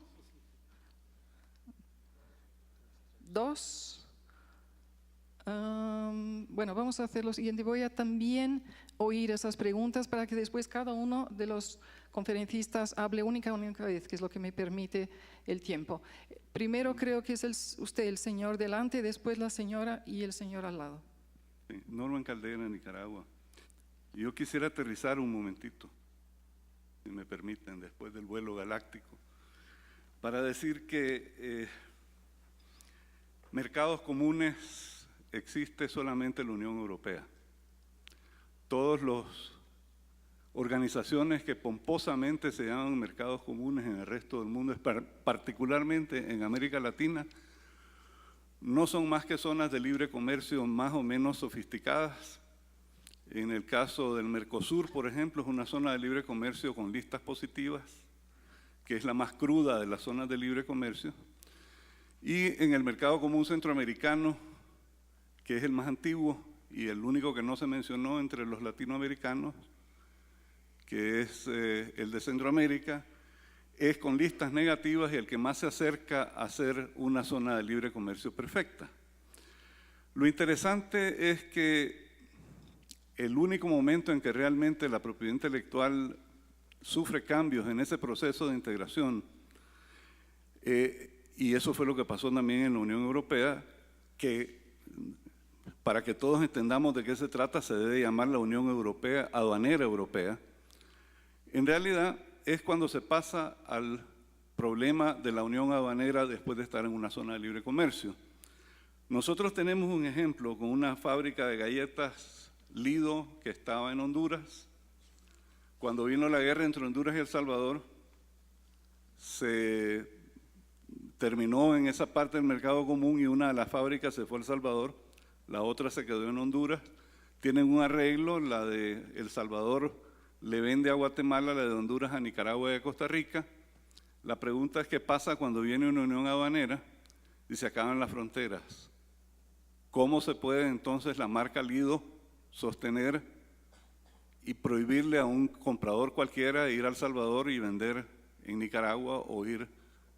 2. Bueno, vamos a hacer lo siguiente. Voy a también oír esas preguntas para que después cada uno de los conferencistas hable única vez, que es lo que me permite el tiempo. Primero creo que es usted, el señor delante, después la señora y el señor al lado. Sí, Norman Caldera, Nicaragua. Yo quisiera aterrizar un momentito, si me permiten, después del vuelo galáctico, para decir que mercados comunes existe solamente la Unión Europea. Todas las organizaciones que pomposamente se llaman mercados comunes en el resto del mundo, particularmente en América Latina, no son más que zonas de libre comercio más o menos sofisticadas. En el caso del Mercosur, por ejemplo, es una zona de libre comercio con listas positivas, que es la más cruda de las zonas de libre comercio. Y en el mercado común centroamericano, que es el más antiguo y el único que no se mencionó entre los latinoamericanos, que es el de Centroamérica, es con listas negativas y el que más se acerca a ser una zona de libre comercio perfecta. Lo interesante es que el único momento en que realmente la propiedad intelectual sufre cambios en ese proceso de integración, y eso fue lo que pasó también en la Unión Europea, que para que todos entendamos de qué se trata, se debe llamar la Unión Europea Aduanera Europea. En realidad es cuando se pasa al problema de la unión aduanera después de estar en una zona de libre comercio. Nosotros tenemos un ejemplo con una fábrica de galletas Lido que estaba en Honduras. Cuando vino la guerra entre Honduras y El Salvador, se terminó en esa parte del mercado común y una de las fábricas se fue a El Salvador, la otra se quedó en Honduras. Tienen un arreglo, la de El Salvador le vende a Guatemala, la de Honduras a Nicaragua y a Costa Rica. La pregunta es qué pasa cuando viene una unión aduanera y se acaban las fronteras. ¿Cómo se puede entonces la marca Lido sostener y prohibirle a un comprador cualquiera ir a El Salvador y vender en Nicaragua o ir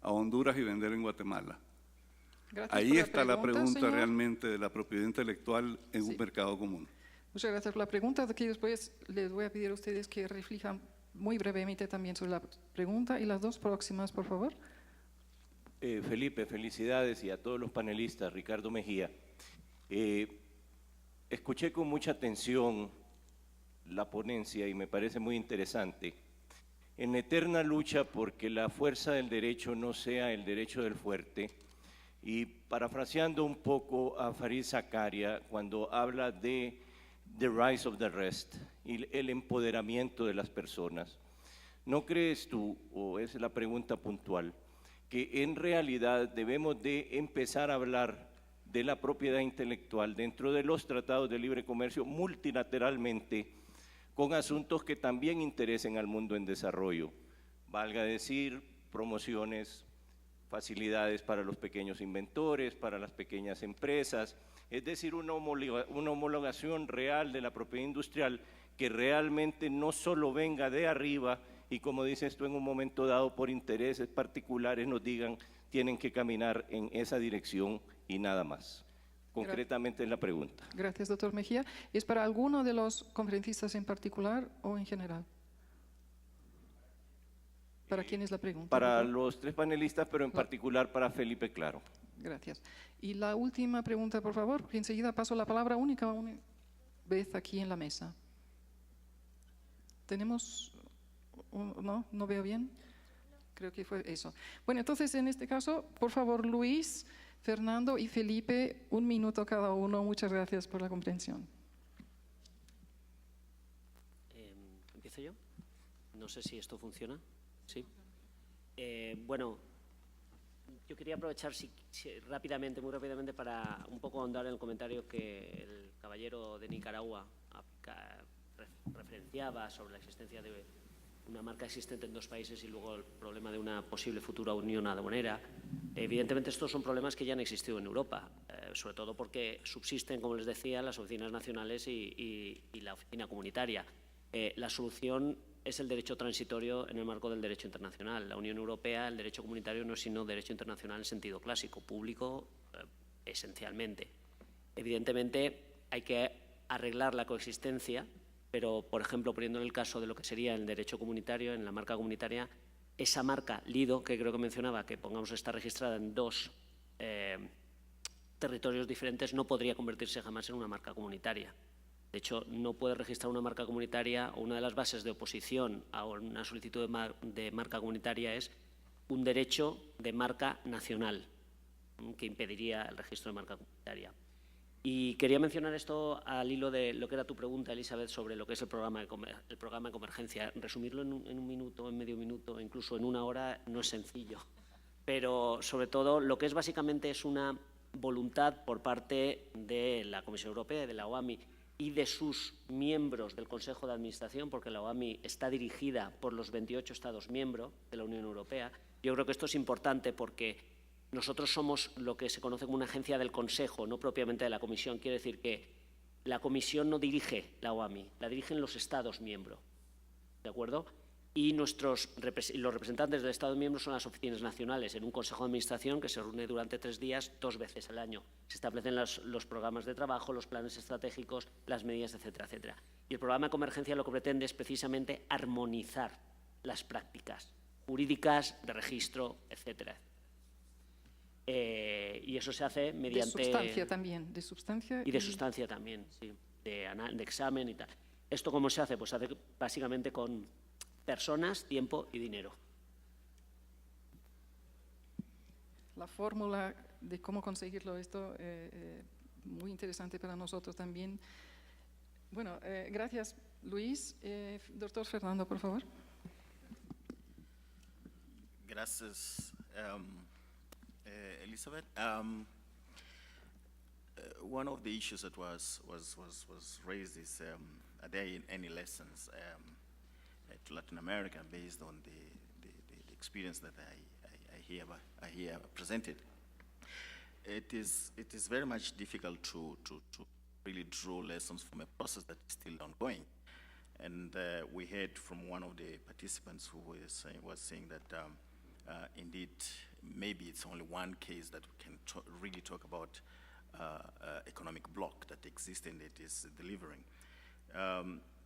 a Honduras y vender en Guatemala? Gracias. Ahí está la pregunta señor. realmente de la propiedad intelectual en un mercado común. Muchas gracias por la pregunta. Aquí después les voy a pedir a ustedes que reflejan muy brevemente también sobre la pregunta. Y las dos próximas, por favor. Felipe, felicidades, y a todos los panelistas, Ricardo Mejía. Escuché con mucha atención la ponencia y me parece muy interesante. En eterna lucha porque la fuerza del derecho no sea el derecho del fuerte, y parafraseando un poco a Farid Zakaria cuando habla de the rise of the rest y el empoderamiento de las personas, ¿no crees tú, o es la pregunta puntual, que en realidad debemos de empezar a hablar de la propiedad intelectual dentro de los tratados de libre comercio multilateralmente con asuntos que también interesen al mundo en desarrollo? Valga decir, promociones, facilidades para los pequeños inventores, para las pequeñas empresas, es decir, una homologación real de la propiedad industrial que realmente no solo venga de arriba y, como dices tú, en un momento dado por intereses particulares nos digan tienen que caminar en esa dirección y nada más. Concretamente es la pregunta. Gracias, doctor Mejía. ¿Es para alguno de los conferencistas en particular o en general? ¿Para quién es la pregunta? Para los tres panelistas, pero en particular para Felipe Claro. Gracias. Y la última pregunta, por favor, porque enseguida paso la palabra una vez aquí en la mesa. ¿Tenemos? ¿No veo bien? Creo que fue eso. Bueno, entonces en este caso, por favor, Luis, Fernando y Felipe, 1 minuto cada uno. Muchas gracias por la comprensión. ¿Empiezo yo? No sé si esto funciona. Sí. Bueno, yo quería aprovechar rápidamente, muy rápidamente, para un poco ahondar en el comentario que el caballero de Nicaragua referenciaba sobre la existencia de una marca existente en 2 países y luego el problema de una posible futura unión aduanera. Evidentemente estos son problemas que ya han existido en Europa, sobre todo porque subsisten, como les decía, las oficinas nacionales y la oficina comunitaria. La solución es el derecho transitorio en el marco del derecho internacional. La Unión Europea, el derecho comunitario no es sino derecho internacional en sentido clásico, público, esencialmente. Evidentemente hay que arreglar la coexistencia, pero, por ejemplo, poniendo en el caso de lo que sería el derecho comunitario, en la marca comunitaria, esa marca Lido, que creo que mencionaba, que pongamos está registrada en 2 territorios diferentes, no podría convertirse jamás en una marca comunitaria. De hecho, no puede registrar una marca comunitaria, o una de las bases de oposición a una solicitud de marca comunitaria es un derecho de marca nacional, que impediría el registro de marca comunitaria. Y quería mencionar esto al hilo de lo que era tu pregunta, Elizabeth, sobre lo que es el programa de convergencia. Resumirlo en un minuto, en medio minuto, incluso en 1 hora, no es sencillo. Pero, sobre todo, lo que es básicamente es una voluntad por parte de la Comisión Europea y de la OAMI y de sus miembros del Consejo de Administración, porque la OAMI está dirigida por los 28 Estados miembros de la Unión Europea. Yo creo que esto es importante porque nosotros somos lo que se conoce como una agencia del Consejo, no propiamente de la Comisión. Quiere decir que la Comisión no dirige la OAMI, la dirigen los Estados miembros, ¿de acuerdo? Y los representantes del Estado miembro son las oficinas nacionales en un Consejo de Administración que se reúne durante 3 días, 2 veces al año. Se establecen los programas de trabajo, los planes estratégicos, las medidas, etcétera, etcétera. Y el programa de convergencia lo que pretende es precisamente armonizar las prácticas jurídicas, de registro, etcétera. Y eso se hace mediante… De sustancia también, de sustancia… Y de sustancia también, sí, de examen y tal. ¿Esto cómo se hace? Pues se hace básicamente con personas, tiempo y dinero. La fórmula de cómo conseguirlo, esto muy interesante para nosotros también. Bueno, gracias, Luis. Doctor Fernando, por favor. Gracias, Elizabeth. One of the issues that was raised is, are there any lessons to Latin America based on the experience that I hear presented? It is very much difficult to really draw lessons from a process that is still ongoing. And we heard from one of the participants who was saying that indeed, maybe it's only one case that we can really talk about economic bloc that exists and it is delivering.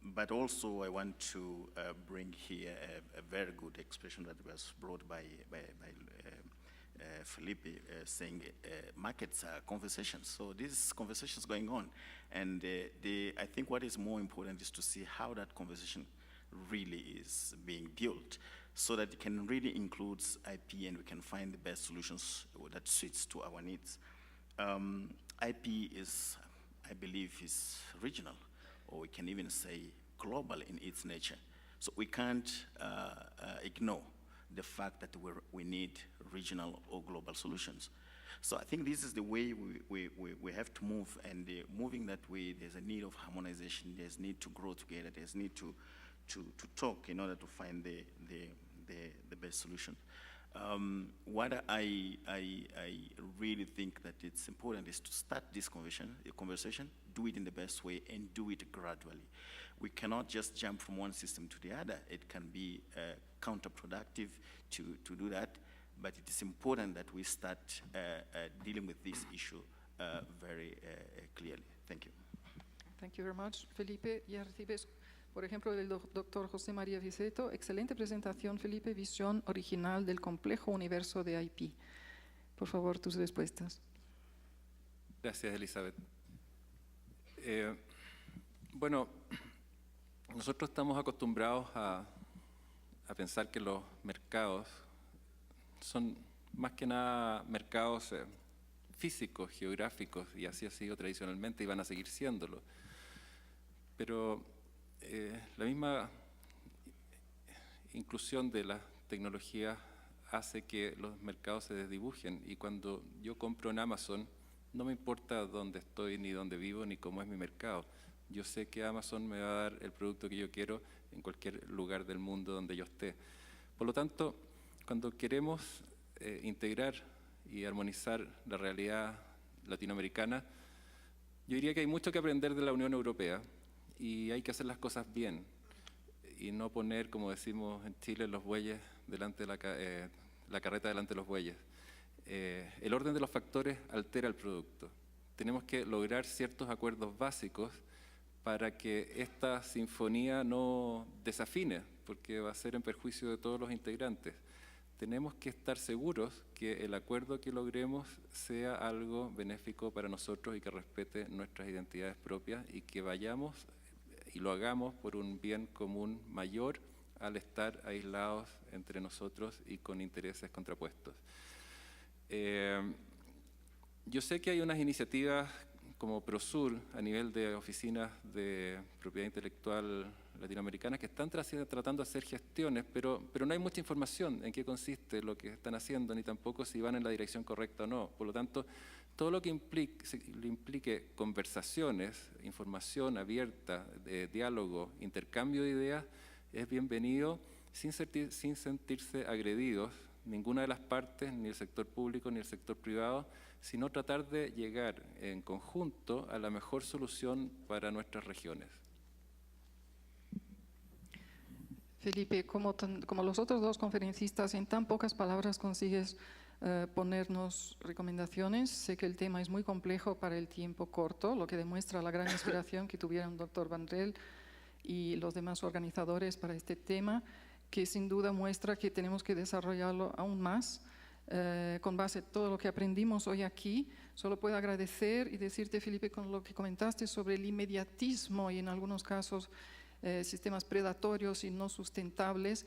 But also I want to bring here a very good expression that was brought by Felipe, saying markets are conversations. So this conversation is going on. And I think what is more important is to see how that conversation really is being built, so that it can really include IP and we can find the best solutions that suits to our needs. IP is, I believe, is regional, or we can even say global in its nature. So we can't ignore the fact that we need regional or global solutions. So I think this is the way we have to move, and moving that way, there's a need of harmonization, there's need to grow together, there's need to talk in order to find the best solution. What I really think that it's important is to start this conversation, do it in the best way, and do it gradually. We cannot just jump from one system to the other. It can be counterproductive to do that, but it is important that we start dealing with this issue very clearly. Thank you. Thank you very much, Felipe. Ya recibes, por ejemplo, del doctor José María Viceto. Excelente presentación, Felipe. Visión original del complejo universo de IP. Por favor, tus respuestas. Gracias, Elizabeth. Bueno, nosotros estamos acostumbrados a pensar que los mercados son más que nada mercados físicos, geográficos, y así ha sido tradicionalmente y van a seguir siéndolo. Pero la misma inclusión de las tecnologías hace que los mercados se desdibujen, y cuando yo compro en Amazon no me importa dónde estoy, ni dónde vivo, ni cómo es mi mercado. Yo sé que Amazon me va a dar el producto que yo quiero en cualquier lugar del mundo donde yo esté. Por lo tanto, cuando queremos integrar y armonizar la realidad latinoamericana, yo diría que hay mucho que aprender de la Unión Europea, y hay que hacer las cosas bien y no poner, como decimos en Chile, los bueyes delante de la carreta delante de los bueyes. El orden de los factores altera el producto. Tenemos que lograr ciertos acuerdos básicos para que esta sinfonía no desafine, porque va a ser en perjuicio de todos los integrantes. Tenemos que estar seguros que el acuerdo que logremos sea algo benéfico para nosotros y que respete nuestras identidades propias, y que vayamos y lo hagamos por un bien común mayor al estar aislados entre nosotros y con intereses contrapuestos. Yo sé que hay unas iniciativas como Prosur a nivel de oficinas de propiedad intelectual latinoamericanas que están tratando de hacer gestiones, pero no hay mucha información en qué consiste lo que están haciendo, ni tampoco si van en la dirección correcta o no. Por lo tanto, todo lo que implique conversaciones, información abierta, diálogo, intercambio de ideas, es bienvenido sin sentirse agredidos ninguna de las partes, ni el sector público ni el sector privado, sino tratar de llegar en conjunto a la mejor solución para nuestras regiones. Felipe, como los otros dos conferencistas, en tan pocas palabras consigues ponernos recomendaciones. Sé que el tema es muy complejo para el tiempo corto, lo que demuestra la gran inspiración que tuvieron el doctor Vandrell y los demás organizadores para este tema, que sin duda muestra que tenemos que desarrollarlo aún más. Con base en todo lo que aprendimos hoy aquí, solo puedo agradecer y decirte, Felipe, con lo que comentaste sobre el inmediatismo y en algunos casos sistemas predatorios y no sustentables,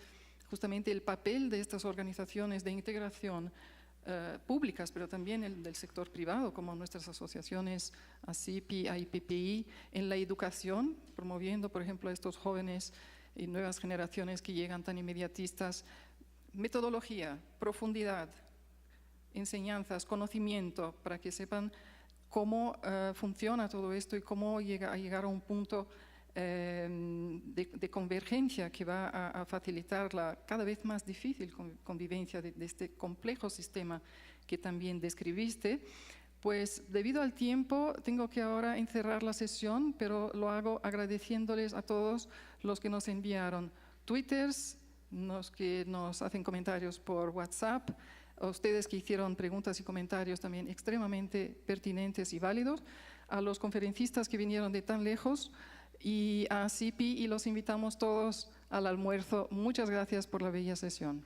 justamente el papel de estas organizaciones de integración públicas, pero también el del sector privado, como nuestras asociaciones ACIPI, AIPPI, en la educación, promoviendo, por ejemplo, a estos jóvenes y nuevas generaciones que llegan tan inmediatistas, metodología, profundidad, enseñanzas, conocimiento, para que sepan cómo funciona todo esto y cómo llegar a un punto de convergencia que va a facilitar la cada vez más difícil convivencia de este complejo sistema que también describiste. Pues debido al tiempo tengo que ahora encerrar la sesión, pero lo hago agradeciéndoles a todos los que nos enviaron twitters, los que nos hacen comentarios por WhatsApp, a ustedes que hicieron preguntas y comentarios también extremadamente pertinentes y válidos, a los conferencistas que vinieron de tan lejos y a CIPI, y los invitamos todos al almuerzo. Muchas gracias por la bella sesión.